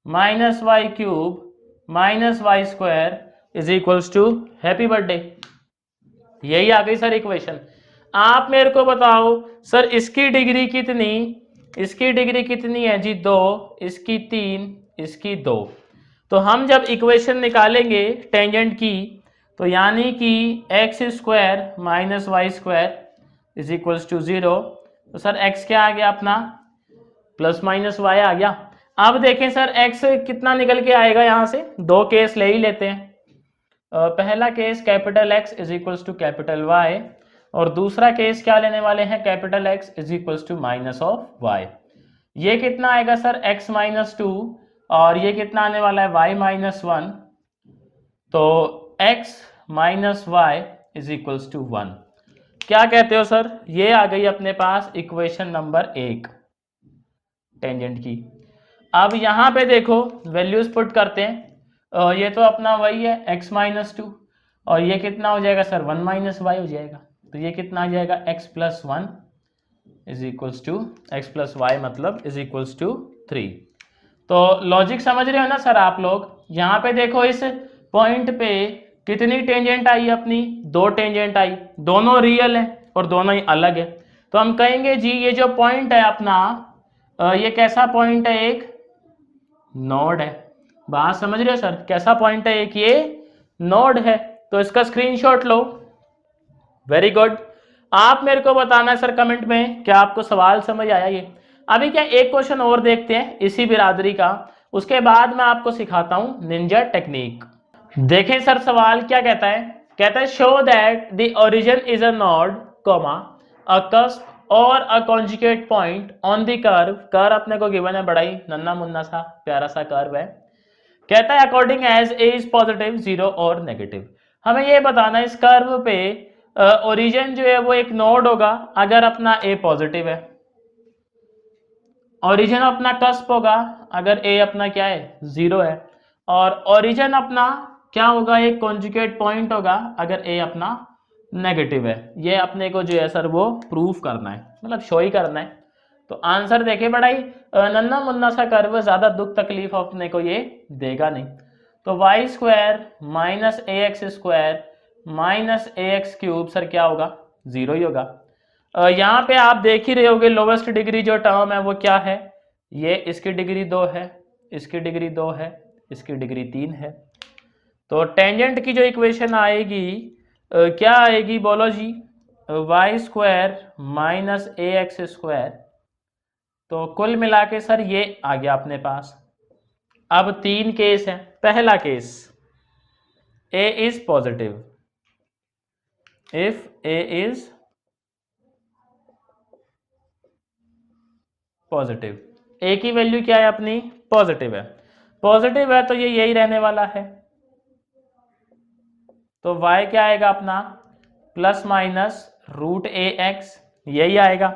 Speaker 1: minus y cube minus y square is equals to happy birthday. यही आ गई सर इक्वेशन। आप मेरे को बताओ सर इसकी डिग्री कितनी, इसकी डिग्री कितनी है जी 2, इसकी 3, इसकी 2। तो हम जब इक्वेशन निकालेंगे टेंजेंट की तो यानी कि x square minus y square is equals to 0। तो सर एक्स क्या आ गया अपना, प्लस माइनस वाई आ गया। अब देखें सर एक्स कितना निकल के आएगा, यहाँ से दो केस ले ही लेते हैं। पहला case capital x is equals to capital y और दूसरा केस क्या लेने वाले हैं, capital x is equals to minus of y. ये कितना आएगा सर एक्स माइनस 2 और ये कितना आने वाला है वाई माइनस 1। तो x minus y is equals to 1। क्या कहते हो सर, ये आ गई अपने पास इक्वेशन नंबर 1 टेंजेंट की। अब यहाँ पे देखो वैल्यूज पुट करते हैं, ये तो अपना वही है x माइनस 2 और ये कितना हो जाएगा सर 1 माइनस वाई हो जाएगा। तो ये कितना आ जाएगा x plus 1 is equals to x plus y मतलब इज इक्वल्स टू 3। तो लॉजिक समझ रहे हो ना सर आप लोग। यहाँ पे देखो इस पॉइंट पे कितनी टेंजेंट आई अपनी, 2 टेंजेंट आई, दोनों रियल है और दोनों ही अलग है। तो हम कहेंगे जी ये जो पॉइंट है अपना, ये कैसा पॉइंट है, एक नोड है। बात समझ रहे हो सर, कैसा पॉइंट है, एक ये नोड है। तो इसका स्क्रीनशॉट लो, वेरी गुड। आप मेरे को बताना है सर कमेंट में क्या आपको सवाल समझ आया ये। अभी क्या एक क्वेश्चन और देखते हैं इसी बिरादरी का, उसके बाद मैं आपको सिखाता हूं निंजा टेक्निक। देखें सर सवाल क्या कहता है, कहता है show that the origin is a node comma a cusp और a conjugate point on the curve. Curve अपने को गिवन है, बड़ा ही नन्ना मुन्ना सा प्यारा सा कर्व है। कहता है according as a is positive 0 और नेगेटिव। हमें ये बताना है इस कर्व पे ओरिजिन जो है वो एक नोड होगा अगर अपना ए पॉजिटिव है, ओरिजिन अपना कस्प होगा अगर ए अपना क्या है 0 है, और ओरिजिन अपना क्या होगा एक कॉन्जुगेट पॉइंट होगा अगर ए अपना नेगेटिव है। ये अपने को जो है सर वो प्रूफ करना है, मतलब शो ही करना है। तो आंसर देखे बड़ा ही नन्ना मुन्ना सा कर्व, ज्यादा दुख तकलीफ अपने को ये देगा नहीं। तो वाई स्क्वायर माइनस ए एक्स स्क्वायर माइनस ए एक्स क्यूब सर क्या होगा 0 ही होगा। यहाँ पे आप देख ही रहे होगे लोवेस्ट डिग्री जो टर्म है वो क्या है, ये इसकी डिग्री 2 है, इसकी डिग्री 2 है, इसकी डिग्री 3 है। तो टेंजेंट की जो इक्वेशन आएगी क्या आएगी बोलो जी, वाई स्क्वायर माइनस ए एक्स स्क्वायर। तो कुल मिला के सर ये आ गया अपने पास। अब 3 केस हैं। पहला case a is positive, if a is positive, a की वैल्यू क्या है अपनी पॉजिटिव है, पॉजिटिव है तो ये यही रहने वाला है। तो y क्या आएगा अपना प्लस माइनस रूट ए एक्स, यही आएगा।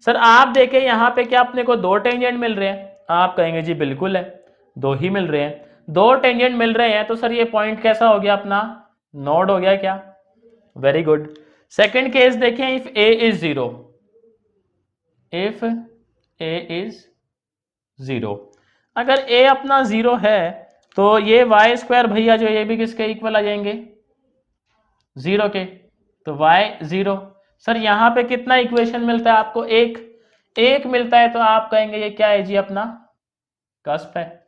Speaker 1: सर आप देखें यहाँ पे क्या अपने को 2 टेंजेंट मिल रहे हैं, आप कहेंगे जी बिल्कुल है 2 ही मिल रहे हैं, 2 टेंजेंट मिल रहे हैं तो सर ये पॉइंट कैसा हो गया अपना नोड हो गया क्या, वेरी गुड। सेकेंड केस देखें if a is 0, if a is 0, अगर ए अपना 0 है तो ये वाई स्क्वायर भैया जो ये भी किसके इक्वल आ जाएंगे 0 के, तो y 0। सर यहाँ पे कितना इक्वेशन मिलता है आपको? एक मिलता है, तो आप कहेंगे ये क्या है जी? अपना कस्प है,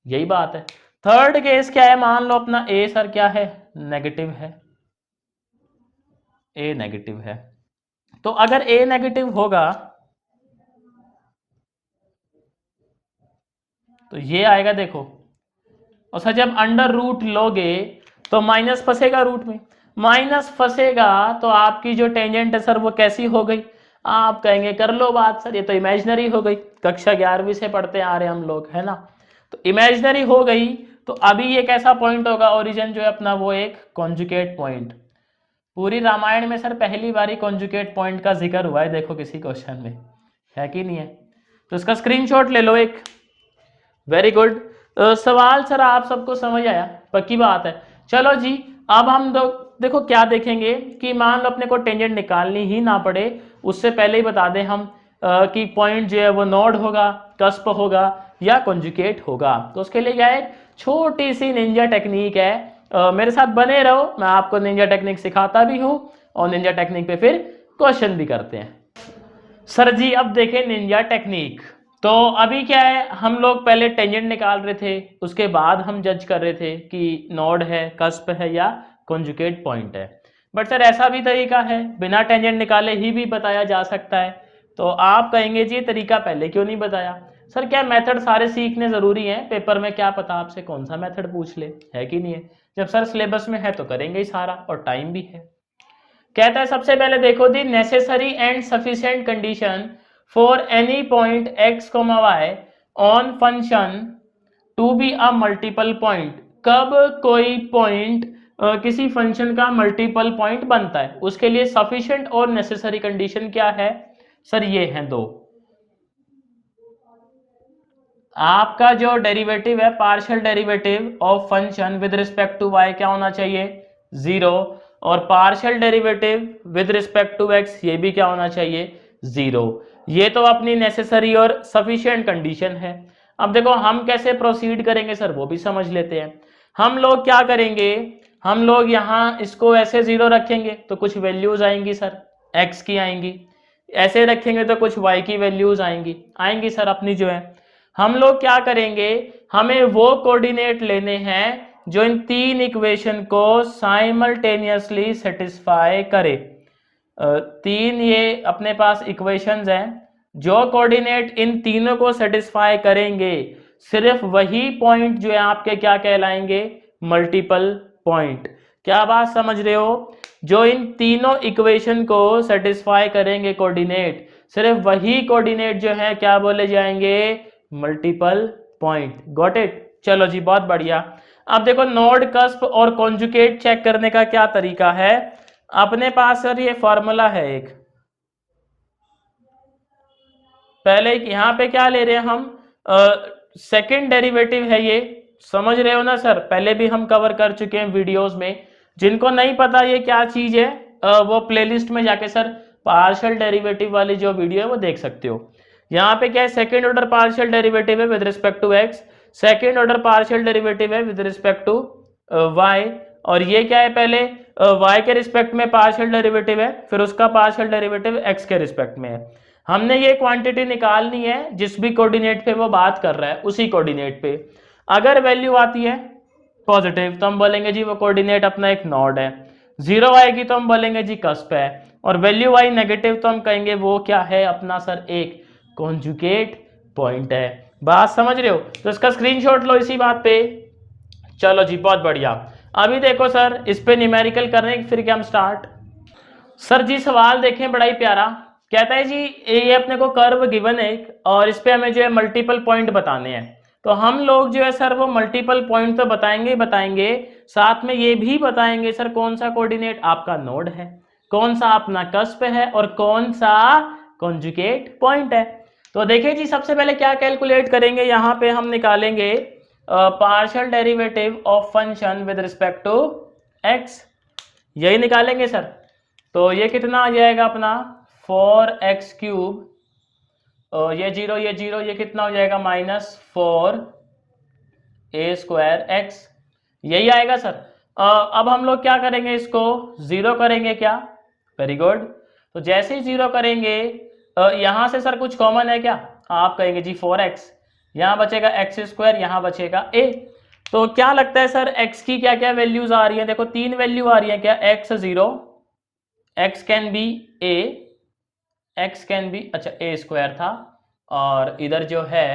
Speaker 1: यही बात है। थर्ड केस क्या है? मान लो अपना ए सर क्या है? नेगेटिव है, ए नेगेटिव है। तो अगर ए नेगेटिव होगा तो ये आएगा, देखो। और सर जब अंडर रूट लोगे तो माइनस फंसेगा रूट में, माइनस फंसेगा तो आपकी जो टेंजेंट है सर वो कैसी हो गई? आप कहेंगे कर लो बात सर, ये तो इमेजिनरी हो गई। कक्षा 11वीं से पढ़ते आ रहे हम लोग, है ना? तो इमेजिनरी हो गई, तो अभी ये कैसा पॉइंट होगा? ओरिजिन जो है अपना वो एक कॉन्जुगेट पॉइंट। पूरी रामायण में सर पहली बारी कॉन्जुगेट पॉइंट का जिक्र हुआ है, देखो किसी क्वेश्चन में, है कि नहीं है? तो इसका स्क्रीनशॉट ले लो एक। Very good. सवाल सर आप सबको समझ आया? पक्की बात है। चलो जी, अब हम देखो क्या देखेंगे कि मान लो अपने को टेंजेंट निकालनी ही ना पड़े, उससे पहले ही बता दें हम कि पॉइंट जो है वो नोड होगा, कस्प होगा या कॉन्जुगेट होगा। तो उसके लिए क्या है, छोटी सी निंजा टेक्निक है। मेरे साथ बने रहो, मैं आपको निंजा टेक्निक सिखाता भी हूँ और निंजा टेक्निक पे फिर क्वेश्चन भी करते हैं। सर जी अब देखें निंजा टेक्निक। तो अभी क्या है, हम लोग पहले टेंजेंट निकाल रहे थे, उसके बाद हम जज कर रहे थे कि नोड है, कस्प है या कॉन्जुगेट पॉइंट है। बट सर ऐसा भी तरीका है, बिना टेंजेंट निकाले ही भी बताया जा सकता है। तो आप कहेंगे जी तरीका पहले क्यों नहीं बताया? सर क्या मेथड सारे सीखने जरूरी हैं? पेपर में क्या पता आपसे कौन सा मेथड पूछ ले, है कि नहीं है? जब सर सिलेबस में है तो करेंगे ही सारा, और टाइम भी है। कहता है सबसे पहले देखो, the necessary and sufficient condition for any point x, y on function to be a multiple point. कब कोई पॉइंट किसी फंक्शन का मल्टीपल पॉइंट बनता है, उसके लिए सफिशिएंट और नेसेसरी कंडीशन क्या है? सर ये हैं दो। आपका जो डेरिवेटिव है, partial derivative of function with respect to y क्या होना चाहिए? 0। और partial derivative with respect to x ये भी क्या होना चाहिए? 0। ये तो अपनी नेसेसरी और सफिशिएंट कंडीशन है। अब देखो हम कैसे प्रोसीड करेंगे सर, वो भी समझ लेते हैं। हम लोग क्या करेंगे, हम लोग यहाँ इसको ऐसे 0 रखेंगे तो कुछ वैल्यूज आएंगी सर, x की आएंगी। ऐसे रखेंगे तो कुछ y की वैल्यूज आएंगी सर अपनी जो है। हम लोग क्या करेंगे, हमें वो कोऑर्डिनेट लेने हैं जो इन तीन इक्वेशन को साइमल्टेनियसली सेटिस्फाई करे। तीन ये अपने पास इक्वेशंस हैं, जो कोऑर्डिनेट इन तीनों को सेटिस्फाई करेंगे, सिर्फ वही पॉइंट जो है आपके क्या कहलाएंगे? Multiple point. क्या बात समझ रहे हो? जो इन तीनों इक्वेशन को सेटिस्फाई करेंगे कोऑर्डिनेट, सिर्फ वही कोऑर्डिनेट जो है क्या बोले जाएंगे? Multiple point. Got it? चलो जी बहुत बढ़िया। अब देखो नोड, कस्प और कॉन्जुगेट चेक करने का क्या तरीका है। अपने पास सर ये फॉर्मूला है एक, पहले यहां पे क्या ले रहे हैं हम? सेकंड डेरिवेटिव है ये, समझ रहे हो ना सर? पहले भी हम कवर कर चुके हैं वीडियोस में। जिनको नहीं पता ये क्या चीज है, वो प्लेलिस्ट में जाके सर पार्शियल डेरिवेटिव वाली जो वीडियो है वो देख सकते हो। यहाँ पे क्या है, सेकंड ऑर्डर पार्शियल डेरिवेटिव है with respect to x, second order partial derivative है विद रिस्पेक्ट टू वाई, और ये क्या है, पहले y के रिस्पेक्ट में पार्शियल डेरिवेटिव है, फिर उसका पार्शियल डेरिवेटिव x के रिस्पेक्ट में है। हमने ये क्वांटिटी निकालनी है जिस भी कोऑर्डिनेट पे वो बात कर रहा है उसी कोऑर्डिनेट पे। अगर वैल्यू आती है पॉजिटिव तो हम बोलेंगे जी वो कोऑर्डिनेट अपना एक नोड है, 0 आएगी तो हम बोलेंगे जी कस्प है, और वैल्यू आई नेगेटिव तो हम कहेंगे वो क्या है अपना सर? एक कॉन्जुगेट पॉइंट है। बात समझ रहे हो? तो इसका स्क्रीनशॉट लो इसी बात पे। चलो जी बहुत बढ़िया। अभी देखो सर इस पे न्यूमेरिकल करने फिर क्या हम स्टार्ट। सर जी सवाल देखें बड़ा ही प्यारा, कहता है जी ये अपने को कर्व गिवन है और इस पे हमें जो है मल्टीपल पॉइंट बताने हैं। तो हम लोग जो है सर वो मल्टीपल पॉइंट तो बताएंगे बताएंगे, साथ में ये भी बताएंगे सर कौन सा कोऑर्डिनेट आपका नोड है, कौन सा अपना कस्प है और कौन सा कॉन्जुगेट पॉइंट है। तो देखिए जी सबसे पहले क्या कैलकुलेट करेंगे, यहाँ पे हम निकालेंगे partial derivative of function with respect to x, यही निकालेंगे सर। तो ये कितना आ जाएगा अपना 4x क्यूब, ये जीरो ये जीरो, ये कितना हो जाएगा -4a²x, यही आएगा सर। अब हम लोग क्या करेंगे, इसको 0 करेंगे क्या? Very good. तो जैसे ही 0 करेंगे यहाँ से सर कुछ कॉमन है क्या? आप कहेंगे जी 4x, यहाँ बचेगा x², यहाँ बचेगा a। तो क्या लगता है सर x की क्या क्या वैल्यूज आ रही है? देखो 3 वैल्यू आ रही है क्या? x0, x can be a, x can be, अच्छा a² था, और इधर जो है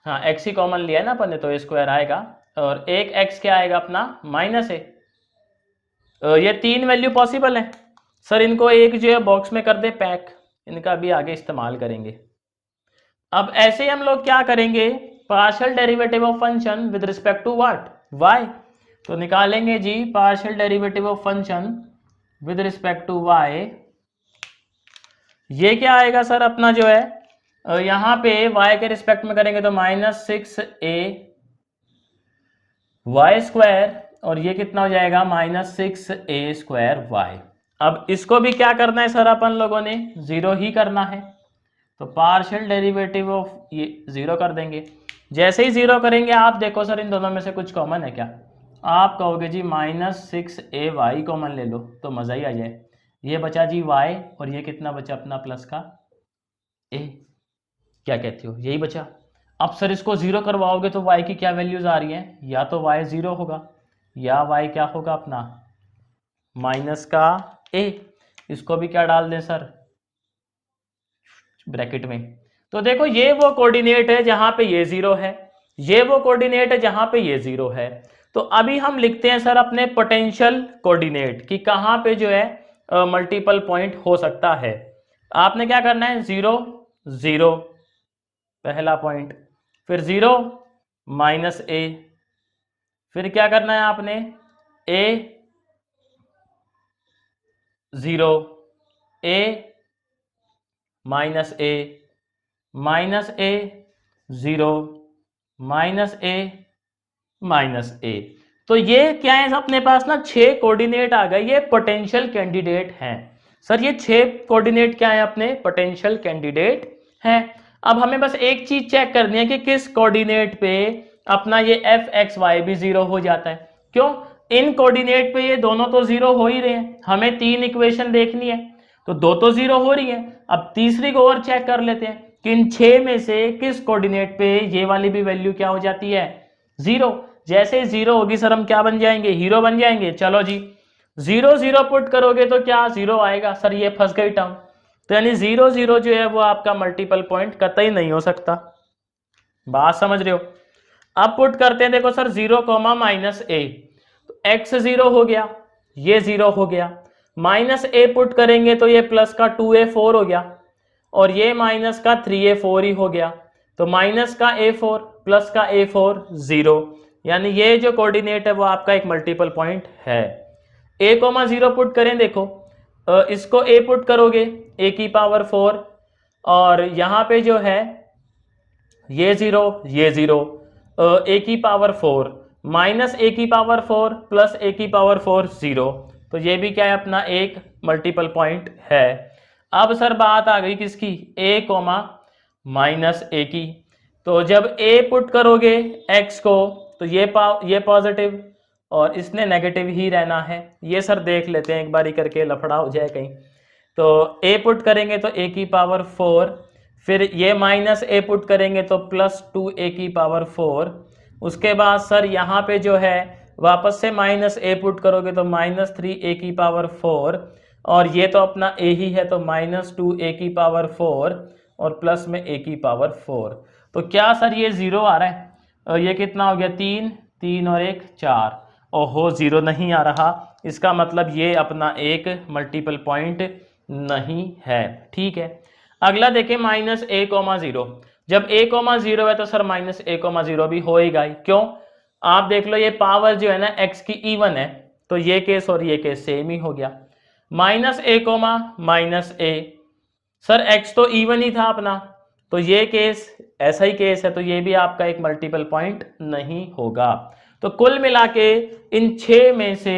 Speaker 1: हाँ x ही कॉमन लिया है ना अपन ने, तो a² आएगा, और एक x क्या आएगा अपना? -a। ये 3 वैल्यू पॉसिबल है सर। इनको एक जो है बॉक्स में कर दे पैक, इनका भी आगे इस्तेमाल करेंगे। अब ऐसे ही हम लोग क्या करेंगे? Partial derivative of function with respect to what? y। तो निकालेंगे जी partial derivative of function with respect to y। ये क्या आएगा सर अपना जो है यहाँ पे y के रिस्पेक्ट में करेंगे तो -6a y², और ये कितना हो जाएगा? -6a² y। अब इसको भी क्या करना है सर अपन लोगों ने? 0 ही करना है। तो पार्शियल डेरिवेटिव ऑफ ये 0 कर देंगे। जैसे ही 0 करेंगे आप देखो सर इन दोनों में से कुछ कॉमन है क्या? आप कहोगे जी -6ay कॉमन ले लो तो मज़ा ही आ जाए। ये बचा जी y, और ये कितना बचा अपना प्लस का a। क्या कहते हो? यही बचा। अब सर इसको 0 करवाओगे तो y की क्या वैल्यूज आ रही हैं? या तो y 0 होगा, या y क्या होगा अपना? माइनस का a। इसको भी क्या डाल दें सर? ब्रैकेट में। तो देखो ये वो कोऑर्डिनेट है जहां पे ये 0 है, ये वो कोऑर्डिनेट है जहां पे ये 0 है। तो अभी हम लिखते हैं सर अपने पोटेंशियल कोऑर्डिनेट कि कहां पे जो है मल्टीपल पॉइंट हो सकता है। आपने क्या करना है? 0 0 पहला पॉइंट, फिर 0 -a, फिर क्या करना है आपने? a 0 a -a -a 0 -a -a। तो ये क्या है अपने पास ना 6 कोऑर्डिनेट आ गए, ये पोटेंशियल कैंडिडेट हैं सर। ये 6 कोऑर्डिनेट क्या है? अपने पोटेंशियल कैंडिडेट हैं। अब हमें बस एक चीज चेक करनी है कि किस कोऑर्डिनेट पे अपना ये f(x, y) भी 0 हो जाता है। क्यों? इन कोऑर्डिनेट पे ये दोनों तो 0 हो ही रहे हैं। हमें 3 इक्वेशन देखनी है, तो 2 तो 0 हो रही है। अब तीसरी को और चेक कर लेते हैं कि इन 6 में से किस कोऑर्डिनेट पे ये वाली भी वैल्यू क्या हो जाती है? 0। जैसे 0 होगी सर हम क्या बन जाएंगे? हीरो बन जाएंगे। चलो जी 0 0 पुट करोगे तो क्या 0 आएगा सर? ये फंस गई टर्म। तो यानी 0 0 जो है वो आपका मल्टीपल पॉइंट कतई नहीं हो सकता। बात समझ रहे हो? अब पुट करते हैं, देखो सर 0, -a, तो x 0 हो गया, ये 0 हो गया। -a पुट करेंगे तो ये प्लस का 2a4 हो गया, और ये माइनस का 3a4 ही हो गया। तो माइनस का a4 प्लस का a4 0, यानी ये जो कोऑर्डिनेट है वो आपका एक मल्टीपल पॉइंट है। a, 0 पुट करें, देखो इसको a पुट करोगे a⁴, और यहाँ पे जो है ये 0 ये 0, a⁴ minus a⁴ plus a⁴ 0, तो ये भी क्या है अपना एक मल्टीपल पॉइंट है। अब सर बात आ गई किसकी? a, -a की। तो जब a पुट करोगे x को तो ये पॉजिटिव और इसने नेगेटिव ही रहना है। ये सर देख लेते हैं एक बारी करके, लफड़ा हो जाए कहीं। तो a पुट करेंगे तो a⁴, फिर ये -a पुट करेंगे तो +2a⁴। उसके बाद सर यहाँ पे जो है वापस से -a पुट करोगे तो -3a⁴, और ये तो अपना a ही है तो -2a⁴, और प्लस में a⁴। तो क्या सर ये 0 आ रहा है? ये कितना हो गया? 3 3 और 1 4। ओहो 0 नहीं आ रहा, इसका मतलब ये अपना एक मल्टीपल पॉइंट नहीं है। ठीक है, अगला देखें -a, 0। जब a, 0 है तो सर -a, 0 भी होएगा ही। क्यों? आप देख लो ये पावर जो है ना x की इवन है, तो ये केस और ये केस सेम ही हो गया। -a, -a, सर x तो इवन ही था अपना, तो ये केस ऐसा ही केस है, तो ये भी आपका एक मल्टीपल पॉइंट नहीं होगा। तो कुल मिला के इन 6 में से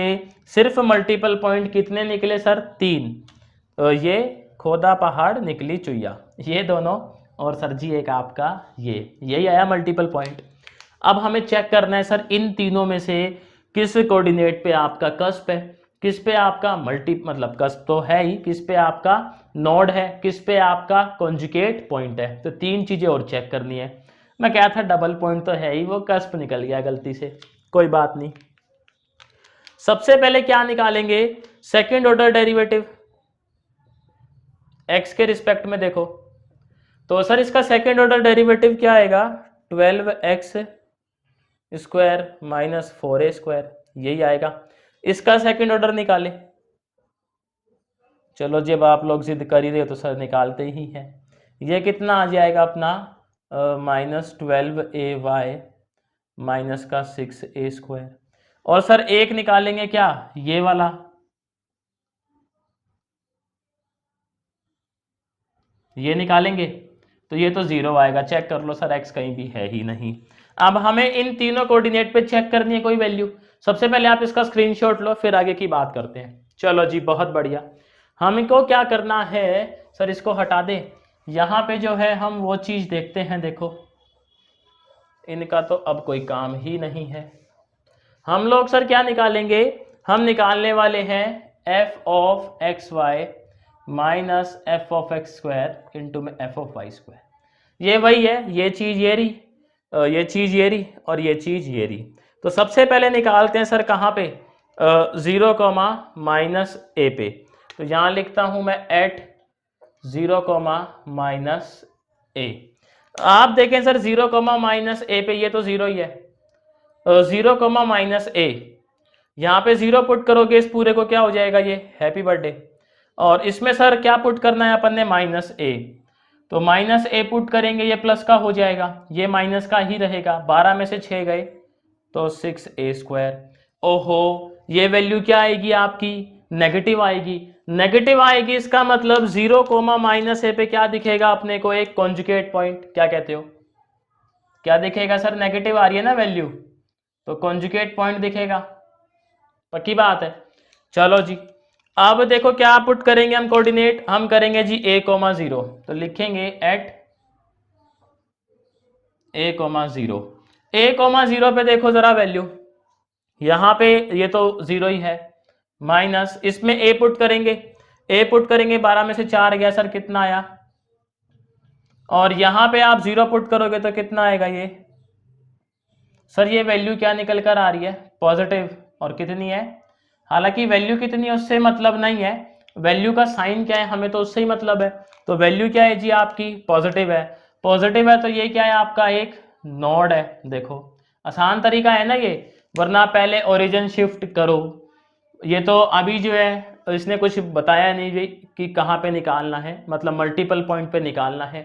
Speaker 1: सिर्फ मल्टीपल पॉइंट कितने निकले सर? 3। ये खोदा पहाड़ निकली चुईया, ये दोनों, और सर जी एक आपका यही आया मल्टीपल पॉइंट। अब हमें चेक करना है सर इन तीनों में से किस कोऑर्डिनेट पे आपका कस्प है। किस पे आपका मतलब कस्प तो है ही, किस पे आपका नोड है, किस पे आपका कॉन्जुगेट पॉइंट है। तो 3 चीजें और चेक करनी है। मैं क्या था, डबल पॉइंट तो है ही, वो कस्प निकल गया गलती से, कोई बात नहीं। सबसे पहले क्या निकालेंगे, सेकेंड ऑर्डर डेरिवेटिव एक्स के रिस्पेक्ट में। देखो तो सर इसका सेकेंड ऑर्डर डेरिवेटिव क्या आएगा, 12x square minus 4a square, यही आएगा। इसका सेकेंड ऑर्डर निकाले। चलो जब आप लोग जिद कर ही रहे हो तो सर निकालते ही हैं। ये कितना आ जाएगा अपना, माइनस 12ay माइनस का 6a स्क्वायर। और सर एक निकालेंगे क्या, ये वाला, ये निकालेंगे तो ये तो 0 आएगा। चेक कर लो सर, एक्स कहीं भी है ही नहीं। अब हमें इन तीनों कोऑर्डिनेट पे चेक करनी है कोई वैल्यू। सबसे पहले आप इसका स्क्रीनशॉट लो, फिर आगे की बात करते हैं। चलो जी बहुत बढ़िया। हमको क्या करना है सर, इसको हटा दें। यहाँ पे जो है हम वो चीज देखते हैं। देखो इनका तो अब कोई काम ही नहीं है। हम लोग सर क्या निकालेंगे, हम निकालने वाले हैं f of x y minus f of x square into f of y square. ये वही है, ये चीज ये रही, ये चीज ये रही और ये चीज ये रही। तो सबसे पहले निकालते हैं सर कहाँ पे, 0 कॉमा माइनस ए पे। तो यहाँ लिखता हूं मैं एट 0 कॉमा माइनस ए। आप देखें सर 0 कॉमा माइनस ए पे, ये तो 0 ही है। 0 कॉमा माइनस ए, यहाँ पे 0 पुट करोगे इस पूरे को, क्या हो जाएगा ये हैप्पी बर्थडे। और इसमें सर क्या पुट करना है अपन ने, माइनस ए। तो माइनस ए पुट करेंगे, ये प्लस का हो जाएगा, ये माइनस का ही रहेगा। 12 में से 6 गए तो 6a स्क्वायर। ओहो, ये वैल्यू क्या आएगी आपकी, नेगेटिव आएगी। नेगेटिव आएगी इसका मतलब 0 कोमा माइनस ए पे क्या दिखेगा अपने को, एक कॉन्जुगेट पॉइंट। क्या कहते हो, क्या दिखेगा सर, नेगेटिव आ रही है ना वैल्यू, तो कॉन्जुगेट पॉइंट दिखेगा। पक्की बात है। चलो जी अब देखो क्या पुट करेंगे हम कोऑर्डिनेट, हम करेंगे जी a कोमा 0। तो लिखेंगे at a comma 0। a comma 0 पे देखो जरा वैल्यू, यहां पे ये तो 0 ही है, माइनस इसमें a पुट करेंगे, a पुट करेंगे 12 में से 4 गया सर, कितना आया। और यहां पे आप 0 पुट करोगे तो कितना आएगा ये सर, ये वैल्यू क्या निकल कर आ रही है, पॉजिटिव। और कितनी है, हालांकि वैल्यू कितनी है उससे मतलब नहीं है, वैल्यू का साइन क्या है हमें तो उससे ही मतलब है। तो वैल्यू क्या है जी आपकी, पॉजिटिव है। पॉजिटिव है तो ये क्या है आपका, एक नोड है। देखो आसान तरीका है ना ये, वरना पहले ओरिजिन शिफ्ट करो। ये तो अभी जो है इसने कुछ बताया नहीं भी कि कहाँ पे निकालना है, मतलब मल्टीपल पॉइंट पे निकालना है।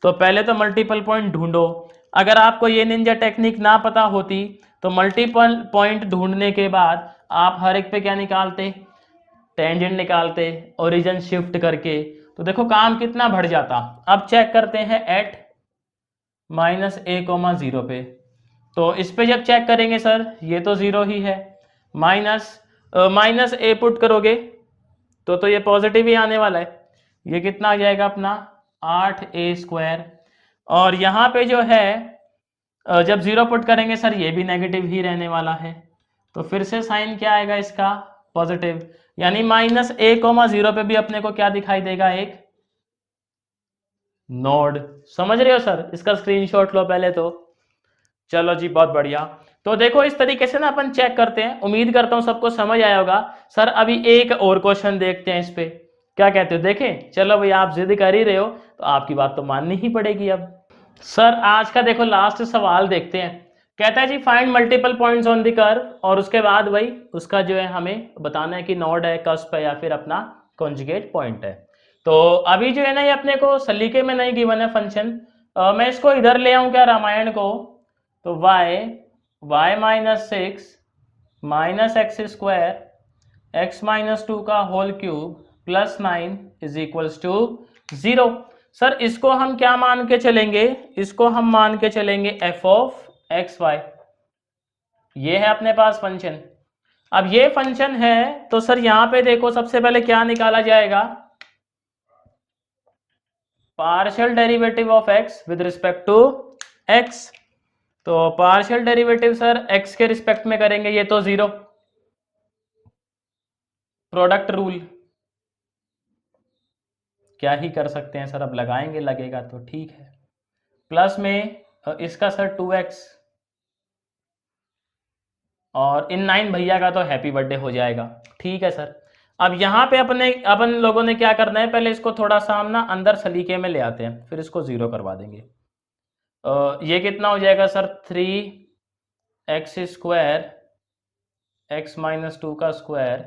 Speaker 1: तो पहले तो मल्टीपल पॉइंट ढूंढो। अगर आपको ये निंजा टेक्निक ना पता होती तो मल्टीपल पॉइंट ढूंढने के बाद आप हर एक पे क्या निकालते, टेंजेंट निकालते ओरिजिन शिफ्ट करके, तो देखो काम कितना बढ़ जाता। अब चेक करते हैं एट माइनस ए कोमा 0 पे। तो इस पे जब चेक करेंगे सर ये तो 0 ही है, माइनस ए पुट करोगे तो ये पॉजिटिव ही आने वाला है। ये कितना आ जाएगा अपना 8a स्क्वायर। और यहाँ पे जो है जब 0 पुट करेंगे सर ये भी नेगेटिव ही रहने वाला है। तो फिर से साइन क्या आएगा इसका, पॉजिटिव। यानी माइनस ए कोमा 0 पे भी अपने को क्या दिखाई देगा, एक नोड। समझ रहे हो सर, इसका स्क्रीनशॉट लो पहले तो। चलो जी बहुत बढ़िया। तो देखो इस तरीके से ना अपन चेक करते हैं, उम्मीद करता हूं सबको समझ आया होगा। सर अभी एक और क्वेश्चन देखते हैं इस पे, क्या कहते हो, देखें। चलो भाई आप जिद कर ही रहे हो तो आपकी बात तो माननी ही पड़ेगी। अब सर आज का देखो लास्ट सवाल देखते हैं। कहता है जी find multiple points on the curve, और उसके बाद भाई उसका जो है हमें बताना है कि नोड है, कस्प है या फिर अपना कॉन्जुगेट पॉइंट है। तो अभी जो है ना ये अपने को सलीके में नहीं गिवन है फंक्शन। मैं इसको इधर ले आऊं क्या रामायण को, तो y minus 6 minus x square x minus 2 का whole cube plus 9 is equals to 0। Sir इसको हम क्या मान के चलेंगे, इसको हम मान के चलेंगे f ऑफ एक्स वाई। ये है अपने पास फंक्शन। अब ये फंक्शन है तो सर यहां पे देखो सबसे पहले क्या निकाला जाएगा, partial derivative of x with respect to x। तो पार्शियल डेरिवेटिव सर x के रिस्पेक्ट में करेंगे, ये तो 0। प्रोडक्ट रूल क्या ही कर सकते हैं सर, अब लगाएंगे, लगेगा तो ठीक है। प्लस में इसका सर 2x, और इन 9 भैया का तो हैप्पी बर्थडे हो जाएगा। ठीक है सर। अब यहाँ पे अपन लोगों ने क्या करना है, पहले इसको थोड़ा सा हम ना अंदर सलीके में ले आते हैं, फिर इसको 0 करवा देंगे। ये कितना हो जाएगा sir, 3x square x minus 2 का स्क्वायर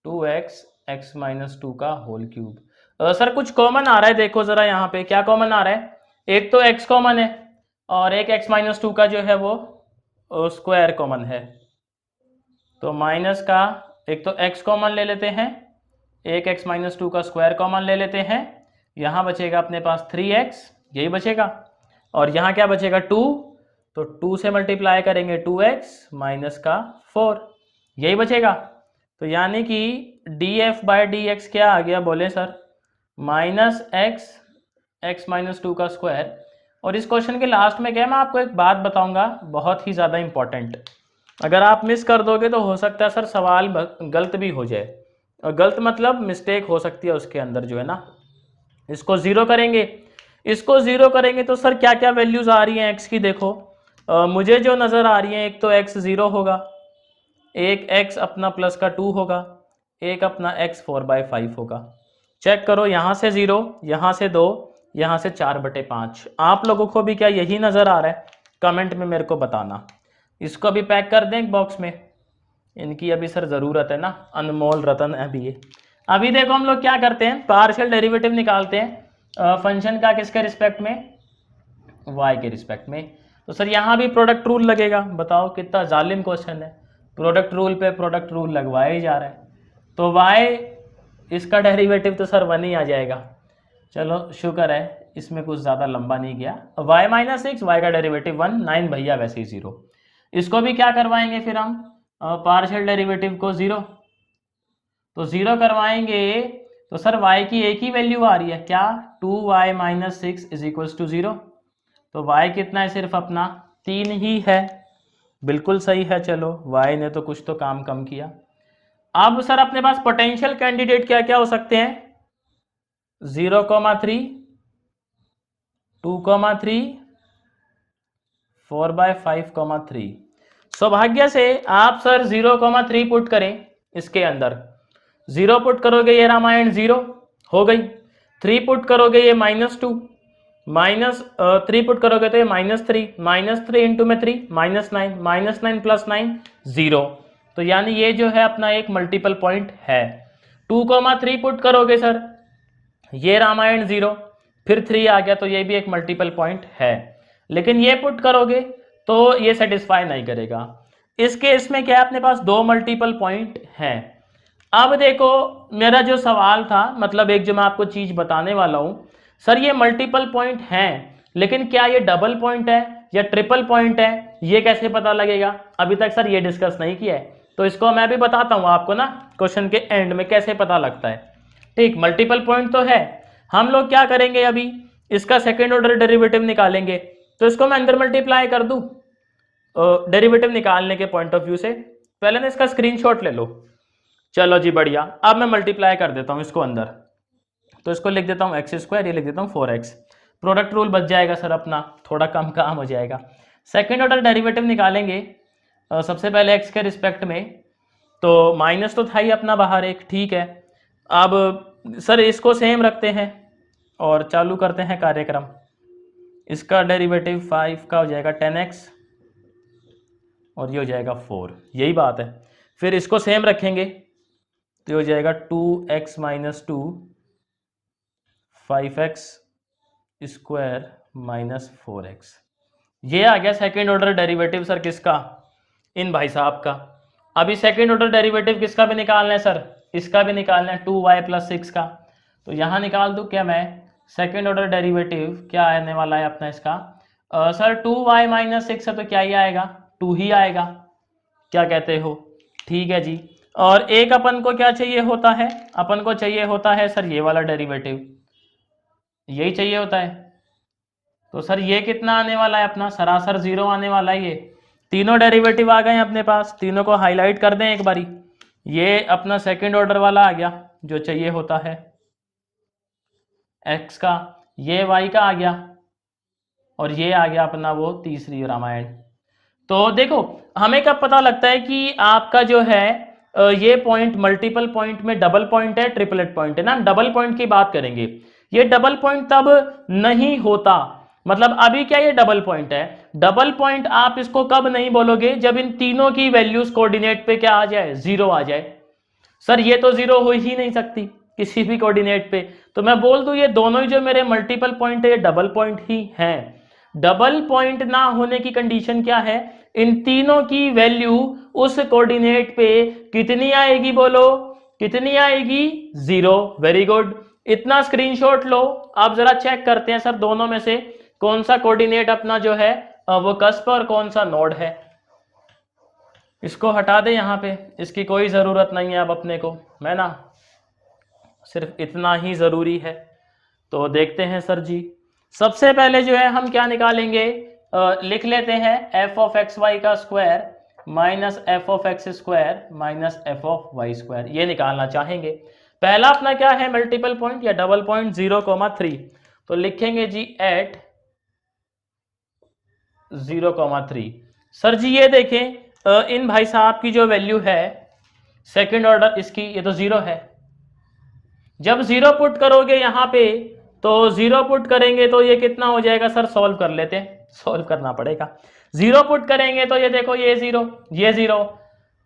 Speaker 1: 2x x माइनस 2 का होल क्यूब। सर कुछ कॉमन आ रहा है, देखो जरा यहाँ पे क्या कॉमन आ रहा है। एक तो x कॉमन है और एक x माइनस 2 का जो है वो स्क्वायर कॉमन है। तो माइनस का एक तो x कॉमन ले लेते हैं, एक x माइनस 2 का स्क्वायर कॉमन ले लेते हैं। यहाँ बचेगा अपने पास 3x, यही बचेगा। और यहाँ क्या बचेगा 2, तो 2 से मल्टीप्लाई करेंगे 2x माइनस का 4, यही बचेगा। तो यानी कि df बाई डी एक्स क्या आ गया, बोले सर, माइनस x माइनस 2 का स्क्वायर। और इस क्वेश्चन के लास्ट में क्या है, मैं आपको एक बात बताऊंगा बहुत ही ज़्यादा इंपॉर्टेंट, अगर आप मिस कर दोगे तो हो सकता है सर सवाल गलत भी हो जाए, और गलत मतलब मिस्टेक हो सकती है उसके अंदर जो है ना। इसको 0 करेंगे, इसको 0 करेंगे तो सर क्या क्या वैल्यूज़ आ रही हैं x की, देखो मुझे जो नज़र आ रही है, एक तो x 0 होगा, एक x अपना प्लस का 2 होगा, एक अपना x 4/5 होगा। चेक करो, यहाँ से 0, यहाँ से 2, यहाँ से 4/5। आप लोगों को भी क्या यही नज़र आ रहा है? कमेंट में मेरे को बताना। इसको अभी पैक कर दें एक बॉक्स में, इनकी अभी सर ज़रूरत है ना, अनमोल रतन अभी ये। अभी देखो हम लोग क्या करते हैं, पार्शियल डेरिवेटिव निकालते हैं फंक्शन का, किसके रिस्पेक्ट में, y के रिस्पेक्ट में। तो सर यहाँ भी प्रोडक्ट रूल लगेगा, बताओ कितना जालिम क्वेश्चन है, प्रोडक्ट रूल पे प्रोडक्ट रूल लगवाया ही जा रहा है। तो y इसका डेरिवेटिव तो सर 1 ही आ जाएगा। चलो शुक्र है इसमें कुछ ज़्यादा लंबा नहीं गया। y माइनस 6, y का डेरिवेटिव 1, 9 भैया वैसे ही 0। इसको भी क्या करवाएंगे फिर हम, पार्शियल डेरिवेटिव को 0, तो 0 करवाएंगे तो सर y की एक ही वैल्यू आ रही है क्या, 2y minus 6 is equals to 0। तो y कितना है, सिर्फ अपना 3 ही है, बिल्कुल सही है। चलो y ने तो कुछ तो काम कम किया। अब सर अपने पास पोटेंशियल कैंडिडेट क्या क्या हो सकते हैं, 0,3, 2,3, 4/5,3। सौभाग्य से आप सर 0,3 पुट करें इसके अंदर, 0 पुट करोगे ये रामायण 0 हो गई, 3 पुट करोगे ये -2, -3 पुट करोगे तो ये -3, -3 इंटू में 3 -9, -9 प्लस 9 0। तो यानी ये जो है अपना एक मल्टीपल पॉइंट है। 2,3 पुट करोगे सर, ये रामायण 0, फिर 3 आ गया, तो ये भी एक मल्टीपल पॉइंट है। लेकिन ये पुट करोगे तो ये सेटिस्फाई नहीं करेगा। इस केस में क्या है, अपने पास 2 मल्टीपल पॉइंट हैं। अब देखो मेरा जो सवाल था, मतलब एक जो मैं आपको चीज बताने वाला हूं, सर ये मल्टीपल पॉइंट हैं, लेकिन क्या ये डबल पॉइंट है या ट्रिपल पॉइंट है, ये कैसे पता लगेगा, अभी तक सर ये डिस्कस नहीं किया है। तो इसको मैं भी बताता हूं आपको ना क्वेश्चन के एंड में कैसे पता लगता है। ठीक, मल्टीपल पॉइंट तो है। हम लोग क्या करेंगे, अभी इसका सेकेंड ऑर्डर डेरिवेटिव निकालेंगे। तो इसको मैं अंदर मल्टीप्लाई कर दूं डेरिवेटिव निकालने के पॉइंट ऑफ व्यू से। पहले ना इसका स्क्रीनशॉट ले लो। चलो जी बढ़िया, अब मैं मल्टीप्लाई कर देता हूं इसको अंदर, तो इसको लिख देता हूं x², ये लिख देता हूं 4x। प्रोडक्ट रूल बच जाएगा सर अपना, थोड़ा कम काम हो जाएगा। सेकेंड ऑर्डर डेरिवेटिव निकालेंगे सबसे पहले x के रिस्पेक्ट में, तो माइनस तो था ही अपना बाहर एक, ठीक है। अब सर इसको सेम रखते हैं और चालू करते हैं कार्यक्रम। इसका डेरिवेटिव 5 का हो जाएगा 10x और ये हो जाएगा 4, यही बात है। फिर इसको सेम रखेंगे तो हो जाएगा 2x minus 2 5x square minus 4x। ये आ गया सेकेंड ऑर्डर डेरिवेटिव सर किसका, इन भाई साहब का। अभी सेकेंड ऑर्डर डेरिवेटिव किसका भी निकालना है सर, इसका भी निकालना है 2y प्लस 6 का। तो यहाँ निकाल दूँ क्या मैं, सेकेंड ऑर्डर डेरिवेटिव क्या आने वाला है अपना इसका, सर 2y माइनस 6 है तो क्या ही आएगा, 2 ही आएगा, क्या कहते हो, ठीक है जी। और एक अपन को क्या चाहिए होता है, अपन को चाहिए होता है सर ये वाला डेरिवेटिव, यही चाहिए होता है। तो सर ये कितना आने वाला है अपना, सरासर 0 आने वाला है। ये तीनों डेरिवेटिव आ गए अपने पास, तीनों को हाईलाइट कर दें एक बारी। ये अपना सेकंड ऑर्डर वाला आ गया जो चाहिए होता है x का, ये y का आ गया, और ये आ गया अपना वो तीसरी रामायण। तो देखो हमें कब पता लगता है कि आपका जो है ये पॉइंट मल्टीपल पॉइंट में डबल पॉइंट है, ट्रिपलेट पॉइंट है ना। डबल पॉइंट की बात करेंगे, ये डबल पॉइंट तब नहीं होता, मतलब अभी क्या ये डबल पॉइंट है। डबल पॉइंट आप इसको कब नहीं बोलोगे, जब इन तीनों की वैल्यूज कोऑर्डिनेट पे क्या आ जाए, जीरो आ जाए। सर ये तो जीरो हो ही नहीं सकती किसी भी कोऑर्डिनेट पे, तो मैं बोल दूं ये दोनों ही जो मेरे मल्टीपल पॉइंट है ये डबल पॉइंट ही हैं। डबल पॉइंट ना होने की कंडीशन क्या है, इन तीनों की वैल्यू उस कोऑर्डिनेट पे कितनी आएगी, बोलो कितनी आएगी, जीरो। वेरी गुड, इतना स्क्रीनशॉट लो। आप जरा चेक करते हैं सर दोनों में से कौन सा कोऑर्डिनेट अपना जो है वो कस्प और कौन सा नोड है। इसको हटा दे यहाँ पे, इसकी कोई ज़रूरत नहीं है अब अपने को, मैं ना सिर्फ इतना ही ज़रूरी है। तो देखते हैं सर जी, सबसे पहले जो है हम क्या निकालेंगे, लिख लेते हैं एफ ऑफ एक्स वाई का square minus f of x square minus f of y square, ये निकालना चाहेंगे। पहला अपना क्या है, मल्टीपल पॉइंट या डबल पॉइंट 0,3, तो लिखेंगे जी एट 0,3। सर जी ये देखें इन भाई साहब की जो वैल्यू है सेकंड ऑर्डर इसकी, ये तो जीरो है। जब जीरो पुट करोगे यहाँ पे, तो जीरो पुट करेंगे तो ये कितना हो जाएगा सर, सॉल्व कर लेते हैं, सॉल्व करना पड़ेगा। जीरो पुट करेंगे तो ये देखो ये जीरो, ये जीरो,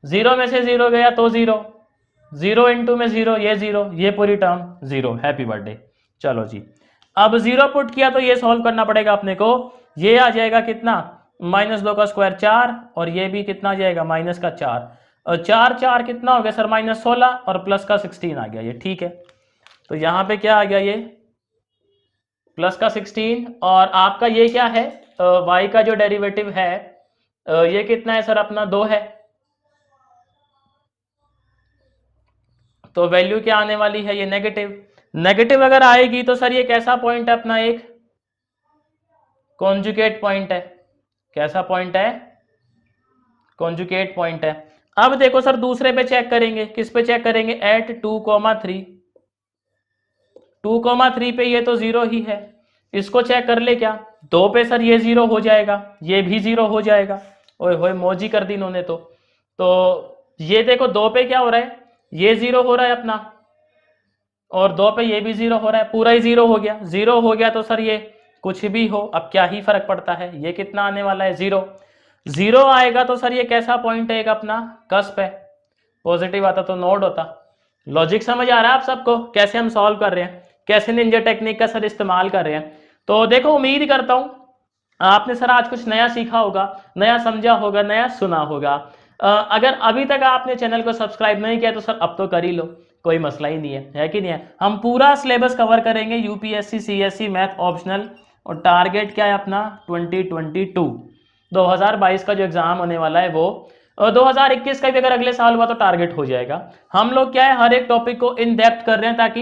Speaker 1: जीरो में से जीरो गया तो जीरो, जीरो इंटू में जीरो, ये पूरी टर्म जीरो। Happy birthday. चलो जी, अब जीरो पुट किया तो ये सॉल्व करना पड़ेगा अपने को। ये आ जाएगा कितना, -2 का स्क्वायर 4, और ये भी कितना आ जाएगा, माइनस का 4, और 4 4 कितना हो गया सर, -16, और प्लस का 16 आ गया ये, ठीक है। तो यहाँ पे क्या आ गया, ये प्लस का 16, और आपका ये क्या है, y का जो डेरिवेटिव है ये कितना है सर, अपना 2 है। तो वैल्यू क्या आने वाली है, ये नेगेटिव। नेगेटिव अगर आएगी तो सर ये कैसा पॉइंट है अपना, एक कॉन्जुगेट पॉइंट है। कैसा पॉइंट है, कॉन्जुगेट पॉइंट है। अब देखो सर दूसरे पे चेक करेंगे, किस पे चेक करेंगे, एट 2,3, 2,3 पे ये तो जीरो ही है, इसको चेक कर ले क्या, 2 पे सर ये जीरो हो जाएगा, ये भी जीरो हो जाएगा। ओए होए मौजी कर दी इन्होंने तो ये देखो 2 पे क्या हो रहा है, ये जीरो हो रहा है अपना, और 2 पे ये भी जीरो हो रहा है, पूरा ही जीरो हो गया। जीरो हो गया तो सर ये कुछ भी हो अब क्या ही फर्क पड़ता है, ये कितना आने वाला है, जीरो। जीरो आएगा तो सर ये कैसा पॉइंट है, अपना कस्प है। पॉजिटिव आता तो नोड होता। लॉजिक समझ आ रहा है आप सबको, कैसे हम सॉल्व कर रहे हैं, कैसे निंजा टेक्निक का सर इस्तेमाल कर रहे हैं। तो देखो उम्मीद करता हूं आपने सर आज कुछ नया सीखा होगा, नया समझा होगा, नया सुना होगा। अगर अभी तक आपने चैनल को सब्सक्राइब नहीं किया तो सर अब तो कर ही लो, कोई मसला ही नहीं है कि नहीं है। हम पूरा सिलेबस कवर करेंगे, यूपीएससी सीएससी मैथ ऑप्शनल, और टारगेट क्या है अपना 2022 2022 का जो एग्जाम होने वाला है वो, और 2021 का भी अगर अगले साल हुआ तो टारगेट हो जाएगा। हम लोग क्या है हर एक टॉपिक को इन डेप्थ कर रहे हैं ताकि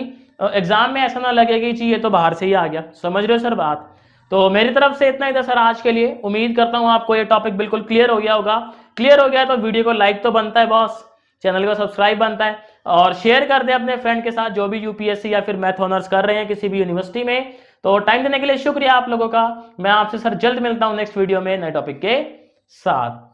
Speaker 1: एग्जाम में ऐसा ना लगे कि ये तो बाहर से ही आ गया। समझ रहे हो सर बात। तो मेरी तरफ से इतना ही था सर आज के लिए। उम्मीद करता हूँ आपको ये टॉपिक बिल्कुल क्लियर हो गया होगा। क्लियर हो गया तो वीडियो को लाइक तो बनता है बॉस, चैनल को सब्सक्राइब बनता है, और शेयर कर दे अपने फ्रेंड के साथ जो भी यूपीएससी या फिर मैथ ऑनर्स कर रहे हैं किसी भी यूनिवर्सिटी में। तो टाइम देने के लिए शुक्रिया आप लोगों का। मैं आपसे सर जल्द मिलता हूं नेक्स्ट वीडियो में नए टॉपिक के साथ।